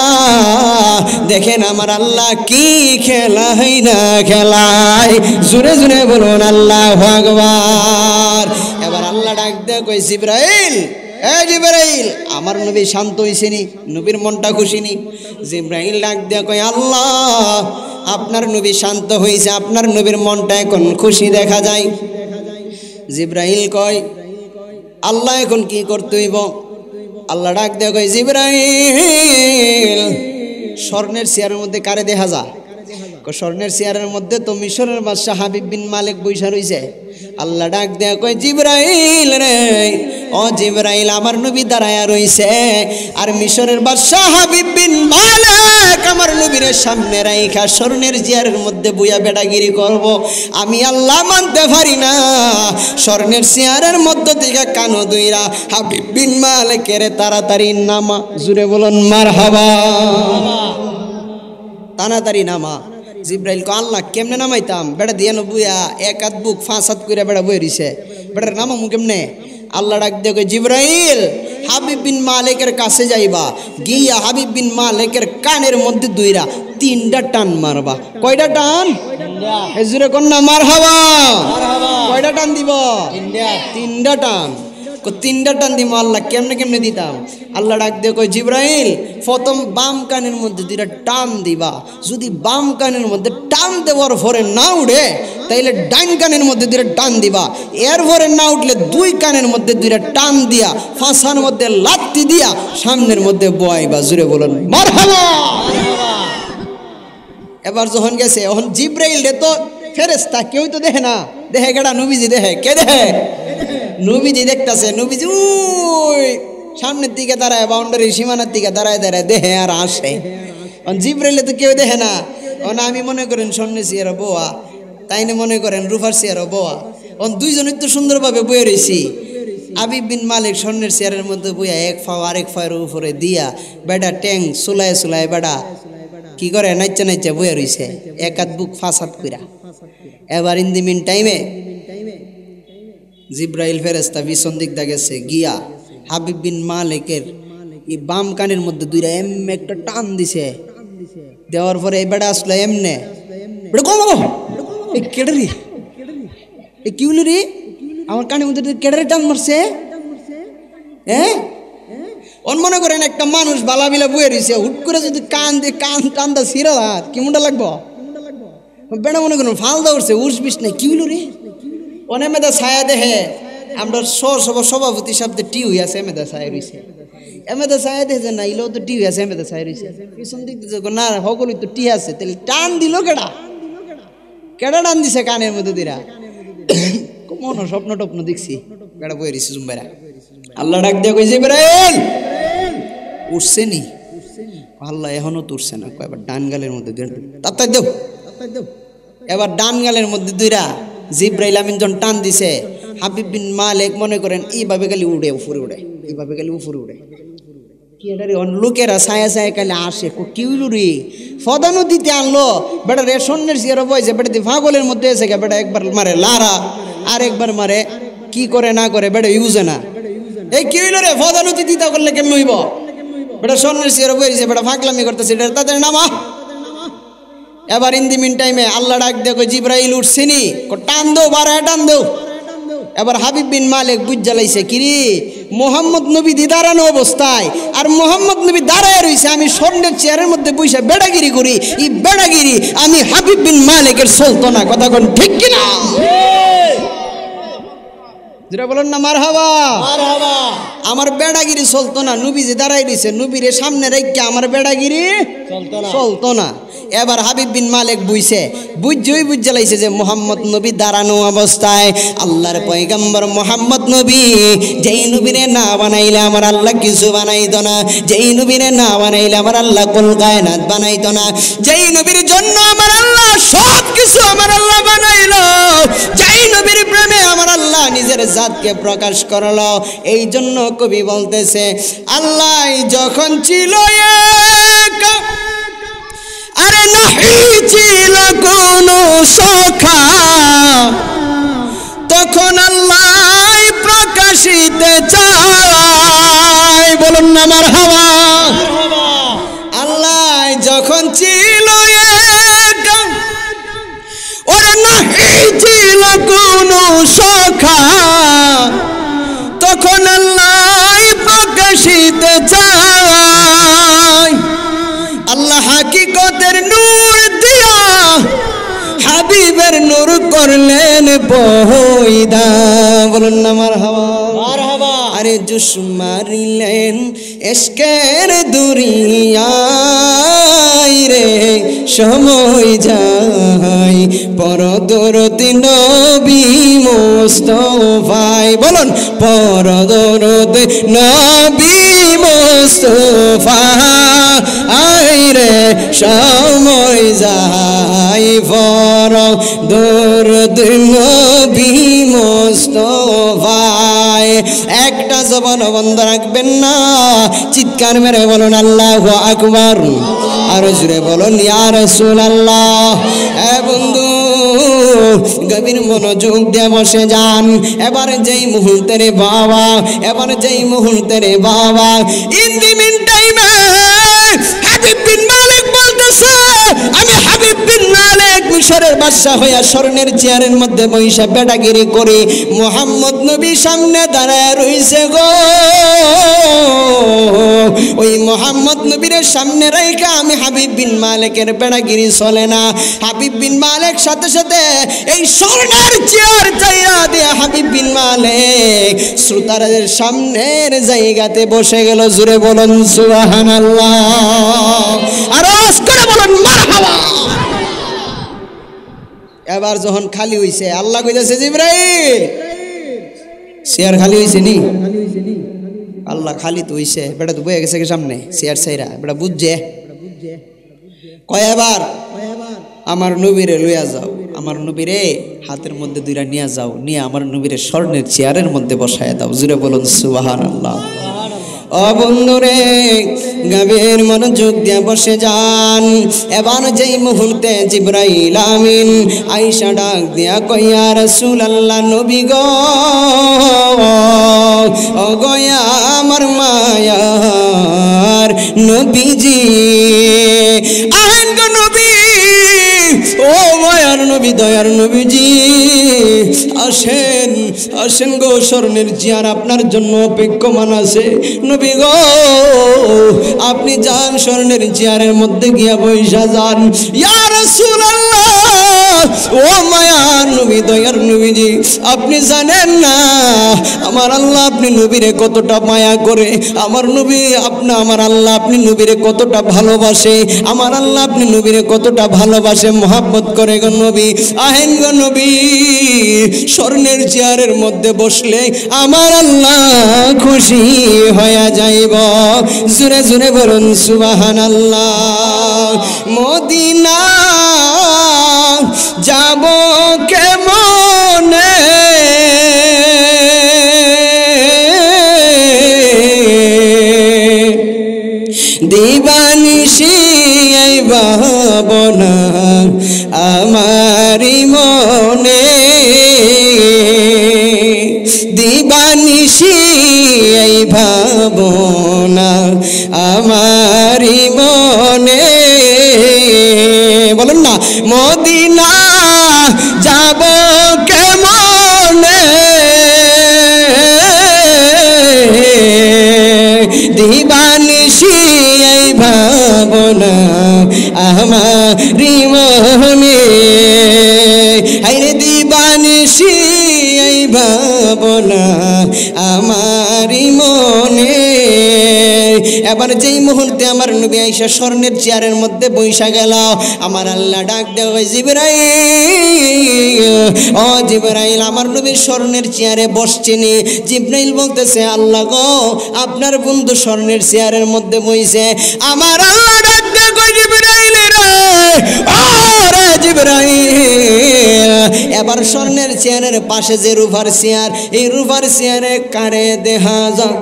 দেখেন আমার আল্লাহ কি খেলায় না খেলায় জোরে জোরে বলুন আল্লাহু আকবার এবার আল্লাহ ডাক দেয়া কই জিবরাইল এ জিবরাইল আমার নবী শান্ত হইছেনি নবীর মনটা খুশিনি জিবরাইল ডাক দেয়া কই আল্লাহ আপনার নবী শান্ত হইছে আপনার নবীর মনটা এখন খুশি দেখা যায় জিবরাইল কয় আল্লাহ এখন কি করতে হইব আল্লাহ ডাক দেয়া কই জিবরাইল স্বর্ণের চেয়ারের মধ্যে কারে দেখা যায় স্বর্ণের চেয়ারের মধ্যে তো মিশরের বাদশাহ হাবিব বিন মালিক বৈশা রইছে আল্লাহ ডাক দেয়া কই জিবরাইল রে ও জিবরাইল আমার নবী দাঁড়ায়া রইছে আর মিশরের বাদশাহ হাবিব বিন মালিক আমার নবীর সামনে রাইখা স্বর্ণের চেয়ারের মধ্যে বুয়া বেড়াগিরি করব আমি আল্লাহ মানতে পারি না স্বর্ণের চেয়ারের মধ্য থেকে কানো দুইরা হাবিব বিন মালিকের তাড়াতাড়ি নামা জুড়ে বলুন মারহাবা তাড়াতাড়ি নামা জিব্রাইল কো আল্লাহ কেমনে নামাইতাম বেড়া দিয়ে বুয়া এক হাত বুক 5 হাত করে বেড়া বই রইছে বেড়ার নামামু কেমনে আল্লাহ ডাক দিয়ে কই জিব্রাইল হাবিব বিন মালিকের কাছে যাইবা গিয়া হাবিব বিন মালিকের কানের মধ্যে দুইরা 3টা টান মারবা কয়টা টান হুজুরে কোন না মারহাবা মারহাবা কয়টা টান দিব 3টা টান 3টা টান দিব আল্লাহ কেমনে কেমনে দিতাম আল্লাহ ডাক দিয়ে কই জিবরাইল প্রথম বাম কানের মধ্যে দুইটা টান দিবা যদি বাম কানের মধ্যে টান দেওয়ার পরে না উঠে তাইলে ডান কানের মধ্যে দুইটা টান দিবা এর পরে না উঠলে দুই কানের মধ্যে দুইটা টান দিয়া ফাঁসার মধ্যে লাত্তি দিয়া সামনের মধ্যে বয়াইবা জুড়ে বলেন মারহাবা এবার যখন গেছে এখন জিবরাইল রে তো ফেরেশতা কেউ তো দেখে না দেখে কেডা নবীজি দেখে কে দেখে নবীজি দেখতেছে নবীজি ওই সামনের দিকে দাঁড়ায় বাউন্ডারি সীমানার দিকে দাঁড়ায় দাঁড়ায় দেখে আর আসে জিবরাইলে তো কেউ দেখে না আমি মনে করেন স্বর্ণের চেয়ারে বোয়া তাই না মনে করেন রূপার চেয়ারে বোয়া দুইজনই তো সুন্দরভাবে বয়ে রয়েছি হাবিব বিন মালিক স্বর্ণের চেয়ারের মধ্যে বইয়া এক ফাও আরেক ফায়ের উপরে দিয়া বেটা ট্যাং সুলায় সুলায় বেটা কি করে নাইচা নাইচা বয়ে রয়েছে এক হাত বুক 5 হাত কইরা এবার ইন দি মিন টাইমে জিব্রাইল ফেরেশতা পিছন দিক দা গেছে গিয়া হাবিব বিন মালিকের এই বাম কানের মধ্যে দুইটা এমনি একটা টান দিছে দেওয়ার পরে এই বেটা আসলো এমনে বেটা কম এই কেডারি এই কি হলো রে আমার কানের মধ্যে কেডারি টান মারছে হ্যাঁ অন মনে করেন একটা মানুষ বালাবিলা বয়ে রয়েছে হুট করে যদি কান দিয়ে কান টানটা ছিঁড়া কি মুন্ডা লাগবো বেটা মনে করেন ফালদা উঠছে উস বিষ নাই কি হলো রে অনেক মেয়েদা ছায়া দেখে আমরা সভাপতি শব্দে টি হয়ে আছে এমেদা ছায়া রয়েছে এমেদা ছায়া দেখে না ইলেও তো টি হয়ে আছে এমেদা ছায়া রয়েছে পিছন দিক দিচ্ছে না সকলই তো টি আছে তাহলে টান দিল কেডা কেডা টান দিছে কানের মধ্যে দিরা মনে স্বপ্ন টপ্ন দেখছি বেড়া বয়ে রয়েছে জুম্বাইরা আল্লাহ ডাক দিয়ে কই জিবরাইল উঠছে নি আল্লাহ এখনো তো উঠছে না এবার ডান গালের মধ্যে তাই দেও এবার ডান গালের মধ্যে দুইরা জিবরাইল আমিন যখন টান দিছে হাবিব বিন মালিক মনে করেন এইভাবে খালি উড়ে উপরে উড়ে এইভাবে গেলে উপরে উড়ে কি এটা রে লোকেরা ছায়া ছায়া কালে আসে কি হইল রে ফদানো দিতে আনলো বেটা রেশনের সিয়ার বয়সে বেটা পাগলের মধ্যে এসে গে বেটা একবার মারে লারা আর একবার মারে কি করে না করে বেটা ইউজে না এই কি হইল রে ফদানো দিতে করলে কেমন হইব বেটা স্বর্ণের সিয়ার বয়সে বেটা ফাঁকলামি করতেছে এটা তাদের নামা এবার ইন দি মিন টাইমে আল্লাহ ডাক দেখো জিব্রাইল উঠছেনি টান দো বারা টান দো এবার হাবিব বিন মালিক বুঝ জ্বালাইছে কিরে মোহাম্মদ নবী দাঁড়ানো অবস্থায় আর মোহাম্মদ নবী দাঁড়ায় রইছে আমি স্বর্ণের চেয়ারের মধ্যে বসে বেড়াগিরি করি এই বেড়াগিরি আমি হাবিব বিন মালিকের চলতো না কথা কোন ঠিক কিনা যেটা বলেন না মারহাবা আমার বেড়াগিরি চলতো না নবী যে দাঁড়াই রইছে নবীরে সামনে রেখে আমার বেড়াগিরি চলতো না এবার হাবিব বিন মালিক বুঝছে বুঝ জ্বালাইছে যে মোহাম্মদ নবী দাঁড়ানো অবস্থায় আল্লাহর পয়গম্বর মোহাম্মদ নবী যেই নবীরে না বানাইলে আমার আল্লাহ কিছু বানাইতো না যেই নবীরে না বানাইলে আমার আল্লাহ কুল কায়নাত বানাইতো না যেই নবীর জন্য আমার আল্লাহ সব কিছু আমার আল্লাহ বানাইলো যেই নবীর প্রেমে আমার আল্লাহ নিজের জাতকে প্রকাশ করলো এই জন্য কবি বলতেছে আল্লাহ যখন ছিল আরে নাহি ছিল কোন সখা তখন আল্লাহ প্রকাশিতে চায় বলুন না মারহাবা আল্লাহ যখন ছিল ওরে নাহি ছিল কোন সখা তখন আল্লাহ প্রকাশিতে চায় আল্লাহ হাকিকতের নূর দিয়া হাবিবের নূর করলেন পয়দা বলুন না মারহাবা আরে জুস মারিলেন এশকের দুরিয়ায় রে সময় যায় পরদরতি নবী মুস্তাফায় বলুন পরদরতি নবী মুস্তাফা আইরে সময় যায় পরদরতি নবী মুস্তাফায় একটা জবান বন্ধ রাখবেন না চিৎকার মেরে বলুন আল্লাহু আকবার আর জোরে বলুন ইয়া রাসূলুল্লাহ এ বন্ধু গভীর মনোযোগ দিয়ে বসে যান এবার যেই মুহূর্তে রে বাবা ইন দি মিন টাইমে হাবিব বিন মালিক বলতেছে আমি হাবিব বিন মালিক মিশরের বাদশা হইয়া স্বর্ণের চেয়ারের মধ্যে বইসা বেটাগিরি করে মোহাম্মদ নবী সামনে দাঁড়ায় রইছে গো ওই মোহাম্মদ নবীর সামনে রাইখা আমি হাবিব বিন মালিকের বেটাগিরি চলে না হাবিব বিন মালিক সাথে সাথে এই স্বর্ণের চেয়ার চাইরা দিয়ে হাবিব বিন মালিক শ্রোতাদের সামনের জায়গাতে বসে গেল জোরে বলুন সুবহানাল্লাহ আর আওয়াজ করে বলুন মারহাবা এবার যখন খালি হইছে আল্লাহ কইতাছে জিবরাইল চেয়ার খালি হইছে নি আল্লাহ খালি তো হইছে বেটা তো বয়ে গেছে সামনে চেয়ার ছাইরা বেটা বুঝছে কয় এবার আমার নবীরে লইয়া যাও আমার নবীরে হাতের মধ্যে দুইটা নিয়ে যাও নিয়ে আমার নবীরে স্বর্ণের চেয়ারের মধ্যে বসায় দাও জুড়ে বলুন সুবহানাল্লাহ ও বন্ধুরে গভীর মনোযোগ দিয়ে বসে যান এবার যেই মুহূর্তে জিবরাইল আমিন আয়েশা ডাক দিয়া কই ইয়া রাসূলুল্লাহ নবী গো ও গো আমার মায়ার নবীজি আহেন গো নবী ও মায়ার নবী দয়ার নবীজি আসেন আসেন গো স্বর্ণের চেয়ার আপনার জন্য অপেক্ষমান আছে নবী গো আপনি যান স্বর্ণের চেয়ারের মধ্যে গিয়া বইসা যান ইয়া রাসূলুল্লাহ ও মায়ার নবী দয়ার নবীজি আপনি জানেন না আমার আল্লাহ আপনি নবীরে কতটা মায়া করে আমার নবী আমার আল্লাহ আপনি নবীরে কতটা ভালোবাসে আমার আল্লাহ আপনি নবীরে কতটা ভালোবাসে মহব্বত করে গো নবী আহেন গো নবী স্বর্ণের চেয়ারের মধ্যে বসলে আমার আল্লাহ খুশি হয়ে যাইব জোরে জোরে বলুন সুবহানাল্লাহ মদিনা যাব কেমনে দিবানিশি এই ভাবনা আমারি মনে, দিবানিশি এই ভাবনা আমারি মনে। বলুন না মদিনা যাব কেমনে, দিবানিশি এই ভাবনা আমারি মনে, আইরে দিবানিশি এই ভাবনা আমারি মনে। এবার যেই মুহূর্তে আমার নবী আয়েশা স্বর্ণের চেয়ারের মধ্যে বৈশা গেল, আমার আল্লাহ ডাক দেয় জিবরাইল, ও জিবরাইল, আমার নবী স্বর্ণের চেয়ারে বসছেনি। জিবরাইল বলতেছে আল্লাহ গো, আপনার বন্ধু স্বর্ণের চেয়ারের মধ্যে বইছে। আমার আল্লাহ ডাক দেয় জিবরাইল রে, ও রে জিবরাইল, এবার স্বর্ণের চেয়ারের পাশে যে রূপার চেয়ার, এই রূপার চেয়ারে কারে দেখা যায়।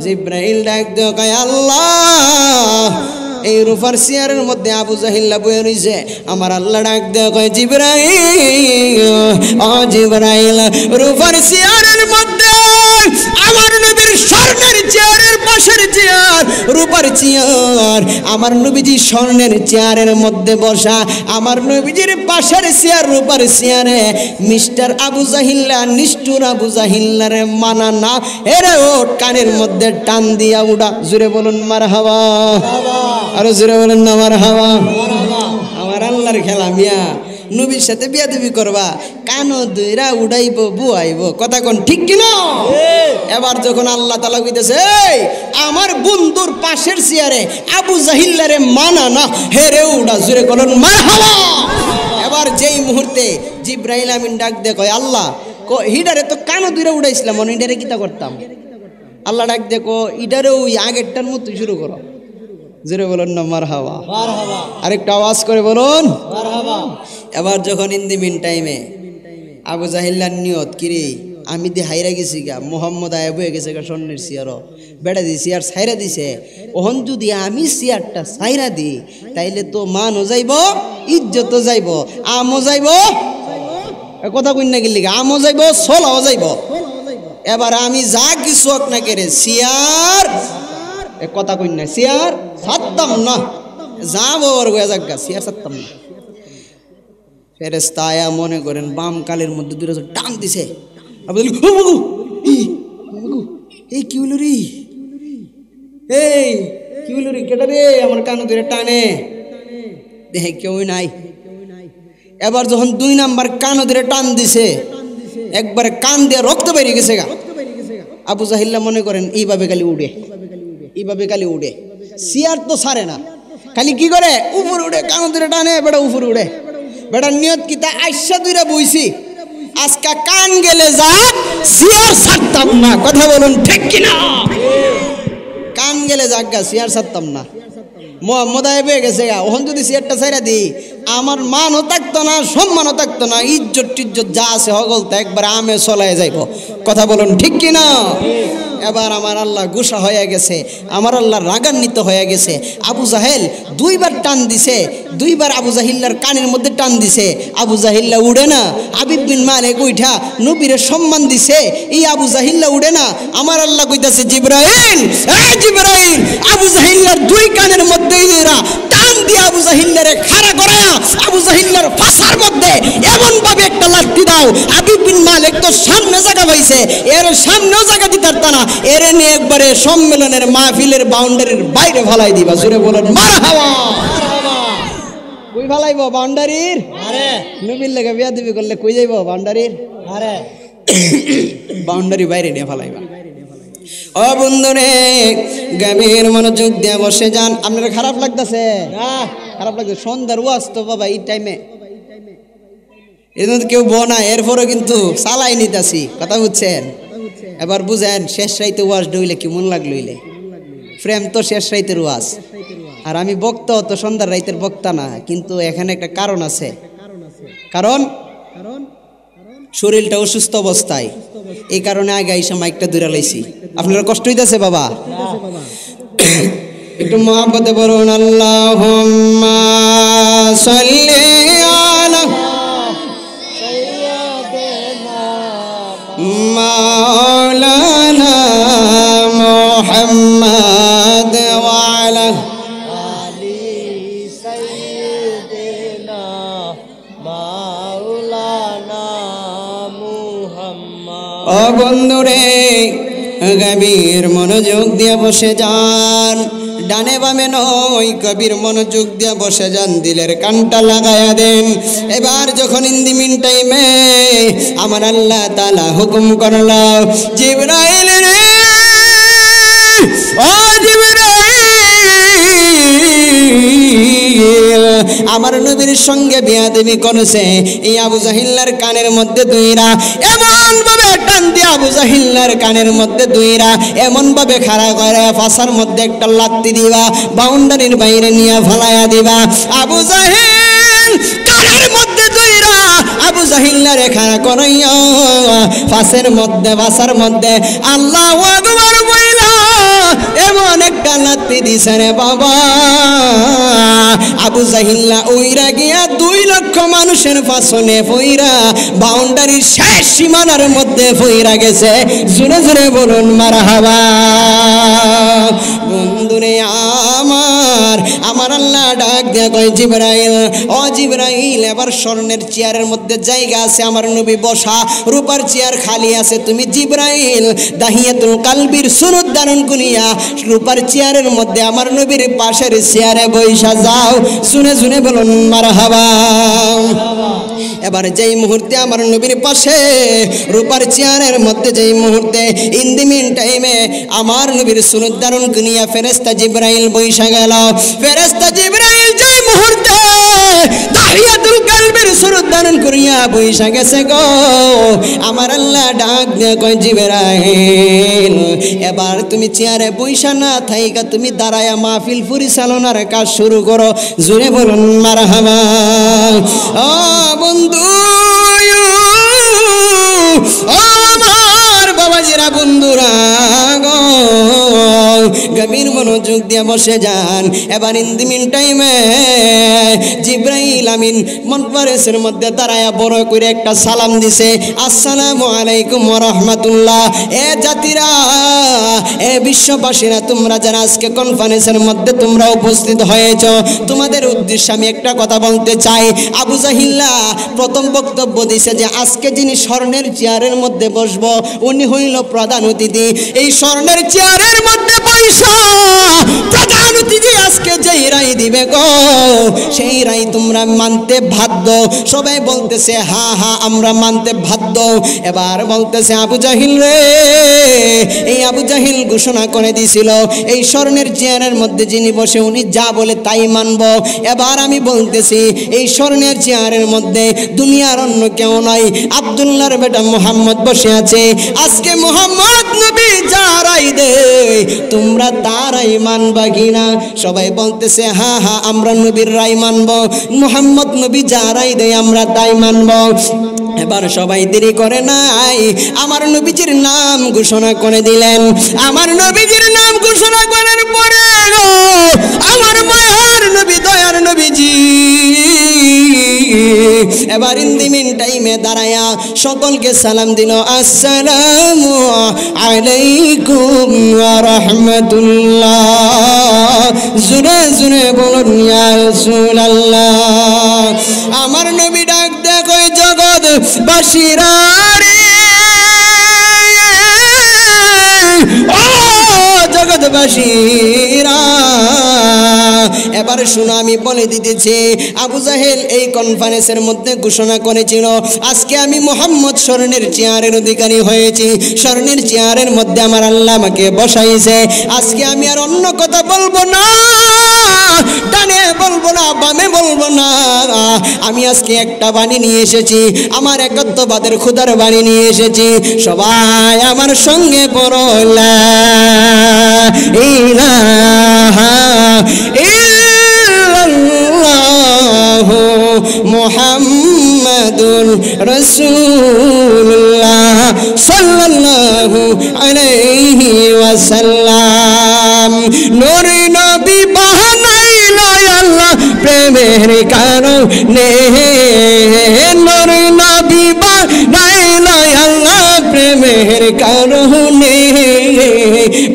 জিবরাইল ডাক দেয় কয় আল্লাহ, এই রূপার চেয়ারের মধ্যে আবু জাহিল্লা বয়ে রইছে। আমার আল্লাহ ডাক দেয় কয় জিবরাইল, ও জিবরাইল, রূপার চেয়ারের মধ্যে আমার নবীর স্বর্ণের চেয়ারের পাশের চেয়ার রূপার চেয়ার, আমার নবীজি স্বর্ণের চেয়ারের মধ্যে বসা, আমার নবীজির পাশের চেয়ার রূপার চেয়ারে মিস্টার আবু জাহিল্লা, নিষ্ঠুর আবু জাহিল্লারে মানা না, এরে ওঠ, কানের মধ্যে টান দিয়া উড়া। জুড়ে বলুন মারহাবা, আরো জুড়ে বলুন না মারহাবা। আমার আল্লাহর খেলা মিয়া, নবীর সাথে বিয়াদবি করবা, কানো দুইরা উড়াইব বুয়াইব, কথা কোন ঠিক কিনা? এবার যখন আল্লাহ তাআলা কইতেছে আমার বন্ধুর পাশের চেয়ারে আবু জাহিল্লারে মানা না, হেরে উড়া। জুড়ে বলুন মারহাবা। এবার যেই মুহূর্তে জিবরাইল আমিন ডাক দে কয় আল্লাহ, হিডারে তো কানো দুইরা উড়াইছিলাম, হিডারে কিতা করতাম? আল্লাহ ডাক দেখো ইডারে ওই আগেরটার মতো শুরু করো। জোরে বলুন না মারহাবা। আরেকটা আওয়াজ করে বলুন মারহাবা। এবার যখন ইন দি মিন টাইমে আবু জাহিল্লার নিয়ত কিরে, আমি দি হাইরা গেছি গা, মোহাম্মদ আয়াব হয়ে গেছে গা স্বর্ণের চেয়ারও, বেড়া দি চেয়ার সাইরা দিছে, ওহন যদি আমি চেয়ারটা সাইরা দিই তাইলে তো মানও যাইব, ইজ্জতও যাইব, আমও যাইব, কথা কই না গেলি আমও যাইব, সোলাও যাইব। এবার আমি যা কিছু হোক না কেরে চেয়ার, কথা কই না, চেয়ার ছাড়তাম না, যা বাবার গোয়া যাগা চেয়ার ছাড়তাম না। ফেরেশতা আয়া মনে করেন বাম কালের মধ্যে দুটো টান দিছে। এই কি হলো রে, এই কি হলো রে, কেটা রে আমার কান ধরে টানে, দেখে কেউ নাই। এবার যখন 2 নাম্বার কান ধরে টান দিছে, একবারে কান দিয়ে রক্ত বেরিয়ে গেছে গা। আবু জাহিল্লা মনে করেন এইভাবে খালি উড়ে, এইভাবে খালি উড়ে, চেয়ার তো ছাড়ে না, খালি কি করে উপরে উড়ে, কান ধরে টানে, বেটা উপরে উড়ে। বেটার নিয়ত কি তা আইসা দুইরা বইছি, আজকা কান গেলে যা, চেয়ার ছাড়তাম না, কথা বলুন ঠিক কিনা? কান গেলে যাগা চেয়ার ছাড়তাম না। মোহাম্মদ আয়েব হয়ে গেছে গা, ওখান যদি চেয়ারটা ছাইরা দিই আমার মানও থাকতো না, সম্মানও থাকতো না, ইজ্জত টিজ্জত যা আছে হগল তা একবার আমে চলায় যাইব, কথা বলুন ঠিক কিনা? এবার আমার আল্লাহ গুসা হয়ে গেছে, আমার আল্লাহ রাগান্বিত হয়ে গেছে। আবু জাহেল 2 বার টান দিছে, 2 বার আবু জাহিল্লার কানের মধ্যে টান দিছে, আবু জাহিল্লা উড়ে না। আবিব বিন মালিক উঠা নবীরে সম্মান দিছে, এই আবু জাহিল্লা উড়ে না। আমার আল্লাহ কইতাছে জিবরাইল, এই জিবরাইল, আবু জাহিল্লার 2 কানের মধ্যে এরা টান দিয়ে আবু জাহিল্লারে খাড়া করায়া আবু জাহিল্লার ফাঁসার মধ্যে এমন ভাবে একটা লাঠি দাও, আবিব বিন মালিক তো সামনে জায়গা পাইছে, এর সামনেও জায়গা দিতে পারতা না, এরে নিয়ে একবারে সম্মেলনের মাহফিলের বাউন্ডারির বাইরে ফালাই দিবা। জোরে বলেন মারহাবা। কই ফালাইব? বাউন্ডারির আরে নবীর লেগে বিয়াদবি করলে কই যাইব? বাউন্ডারির আরে বাউন্ডারি বাইরে নিয়ে ফালাইবা। ও বন্ধুরে, গভীর মনোযোগ দিয়ে বসে যান। আপনার খারাপ লাগতেছে? খারাপ লাগছে? সন্ধ্যার ওয়াজ তো বাবা এই টাইমে কেউ বনা, এরপরও কিন্তু চালাই নিতেছি, কথা বুঝছেন? এবার বুঝেন শেষ রাইতে ওয়াজ ডইলে কি মন লাগলো? প্রেম তো শেষ রাইতের ওয়াজ, আর আমি বক্তা তো সন্ধ্যার রাইতের বক্তা না, কিন্তু এখানে একটা কারণ আছে। কারণ শরীরটা অসুস্থ অবস্থায়, এই কারণে আগে এসে মাইকটা দূরে লাইছি। আপনারা কষ্ট হইতেছে বাবা? একটু মহব্বতে বলুন আল্লাহুম্মা সাল্লি আলা মাওলানা মুহাম্মদ ওয়া আলা আলি সাইয়্যিদিনা মাওলানা মুহাম্মদ। ও বন্ধুরে, গভীর মনোযোগ দিয়ে বসে যান, ডানে বামে নয়, গভীর মনোযোগ দিয়ে বসে যান, দিলের কানটা লাগায়া দেন। এবার যখন ইন দি মিন টাইমে আমার আল্লাহ তাআলা হুকুম করলো, জিবরাইল রে, ও জিবরাইল, আমার নবীর সঙ্গে বিয়াদবি করেছে এই আবু জাহিল্লার কানের মধ্যে দুইরা, এমন ভাবে টান দিয়ে আবু জাহিল্লার কানের মধ্যে দুইরা এমন ভাবে খাড়া করে ফাঁসার মধ্যে একটা লাত্তি দিবা, বাউন্ডারির বাইরে নিয়ে ফলাইয়া দিবা। আবু জাহিল কানের মধ্যে দুইরা আবু জাহিল্লার খাড়া করাইয়া ফাঁসের মধ্যে ফাঁসার মধ্যে আল্লাহু আকবার বইলা এমন একটা লাত্তি দিছে রে বাবা, আবু জাহিল্লা উইরা গিয়া 2 লক্ষ মানুষের ফাঁসনে ফইরা বাউন্ডারির শেষ সীমানার মধ্যে ফইরা গেছে। জোরে জোরে বলুন মারহাবা। বন্ধুরে আমার আল্লাহ ডাক দিয়া কয়, জিবরাইল, ও জিবরাইল, এবার স্বর্ণের চেয়ারের মধ্যে জায়গা আছে, আমার নবী বসা, রূপার চেয়ার খালি আছে, তুমি জিবরাইল দাহিয়াতুল কালবির সুন্নত ধারণ করিয়া রূপার চেয়ারের মধ্যে আমার নবীর পাশের চেয়ারে বইসা যাও। শুনে শুনে বলুন মারহাবা। এবার যেই মুহূর্তে আমার নবীর পাশে রূপার চেয়ারের মধ্যে যেই মুহূর্তে ইন দি মিন টাইমে আমার নবীর সুন্নত ধারণ করিয়া ফেরেশতা জিবরাইল বইসা গেল, ফেরেশতা জিবরাইল যেই মুহূর্তে দাহিয়াতুল কালবির সুন্নত ধারণ করিয়া বইসা গেছে গো, আমার আল্লাহ ডাক দিয়ে কয়, জিবরাইল, এবার তুমি চেয়ারে বইসা না থাইকা তুমি দাঁড়ায়া মাহফিল পরিচালনার কাজ শুরু করো। জোরে বলুন মারহাবা। ও বন্ধু, ও আমার বাবাজিরা, বন্ধুরা গো, গভীর মনোযোগ দিয়ে বসে যান। এবার ইন দি মিন টাইমে জিবরাইল আমিন মনফারেসের মধ্যে দাঁড়ায়া বড় করে একটা সালাম দিছে, আসসালামু আলাইকুম ওয়া রাহমাতুল্লাহ। এ জাতিরা, এ বিশ্ববাসীরা, তোমরা যারা আজকে কনফারেন্সের মধ্যে তোমরা উপস্থিত হয়েছ, তোমাদের উদ্দেশ্যে আমি একটা কথা বলতে চাই। আবু জাহিল্লা প্রথম বক্তব্য দিছে যে আজকে যিনি স্বর্ণের চেয়ারের মধ্যে বসবো উনি হইল প্রধান অতিথি। এই স্বর্ণের চেয়ারের মধ্যে পয়সা প্রধান অতিথি আজকে যেই রায় দিবে গো, সেই রায় তোমরা মানতে বাধ্য। সবাই বলতেছে হা হা আমরা মানতে বাধ্য। এবার বলতেছে আবু জাহিল রে, এই আবু জাহিল ঘোষণা করে দিছিল এই স্বর্ণের চেয়ারের মধ্যে যিনি বসে উনি যা বলে তাই মানব। এবার আমি বলতেছি এই স্বর্ণের চেয়ারের মধ্যে দুনিয়ার অন্য কেউ নয়, আব্দুল্লাহর বেটা মুহাম্মদ বসে আছে। আজকে মুহাম্মদ নবী যা রায় দেয় তোমরা তারাই মানবা কিনা? সবাই বলতেছে হ্যাঁ হ্যাঁ আমরা নবীর রায় মানব, মুহাম্মদ নবী যা রায় দেয় আমরা তাই মানব। এবার সবাই দেরি করে নাই, আমার নবীজির নাম ঘোষণা করে দিলেন। আমার নবীজির নাম ঘোষণা করার পরে আমার মায়ার নবী দয়ার নবীজি এবার ইন দি মিন টাইমে দাঁড়ায়া সকলকে সালাম দিল, আসসালামু আলাইকুম ওয়া রাহমাতুল্লাহ। জোরে জোরে বলুন ইয়া রাসূলুল্লাহ। আমার নবী ডাক দেয় কই জগৎ বাসীরা রে, ও জগৎবাসীরা, এবার শুনো আমি বলে দিতেছি। আবু জাহেল এই কনফারেন্সের মধ্যে ঘোষণা করেছিল আজকে আমি মুহাম্মদ স্বর্ণের চেয়ারের অধিকারী হয়েছি, স্বর্ণের চেয়ারের মধ্যে আমার আল্লাহ আমাকে বসাইছে। আজকে আমি আর অন্য কথা বলবো না, ডানে বলবো না বামে বলবো না, আমি আজকে একটা বাণী নিয়ে এসেছি, আমার একাত্মবাদের খোদার বাণী নিয়ে এসেছি। সবাই আমার সঙ্গে পড়ো লা ইলাহা ইল্লাল্লাহু মুহাম্মাদুর রাসূলুল্লাহ সাল্লাল্লাহু আলাইহি ওয়াসাল্লাম। নূর নবী প্রেমের কারণে নূর নবী বানাইল আল্লাহ প্রেমের কারণে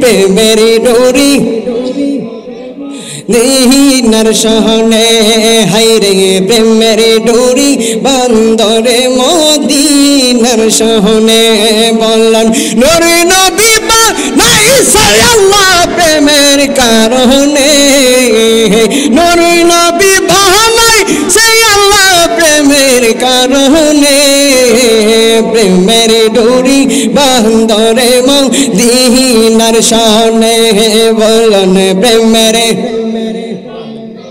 প্রেমের ডোরি দিনার সহনে হাইরে প্রেমের ডোরি বান্দরে মদিনার সহনে বললেন নূর নবী বানাইছে আল্লাহ প্রেমের কারণে নূর নবী বানাইছে আল্লাহ প্রেমের কারণে প্রেমের ডোরি বান্দরে মদিনার সহনে বললেন প্রেমের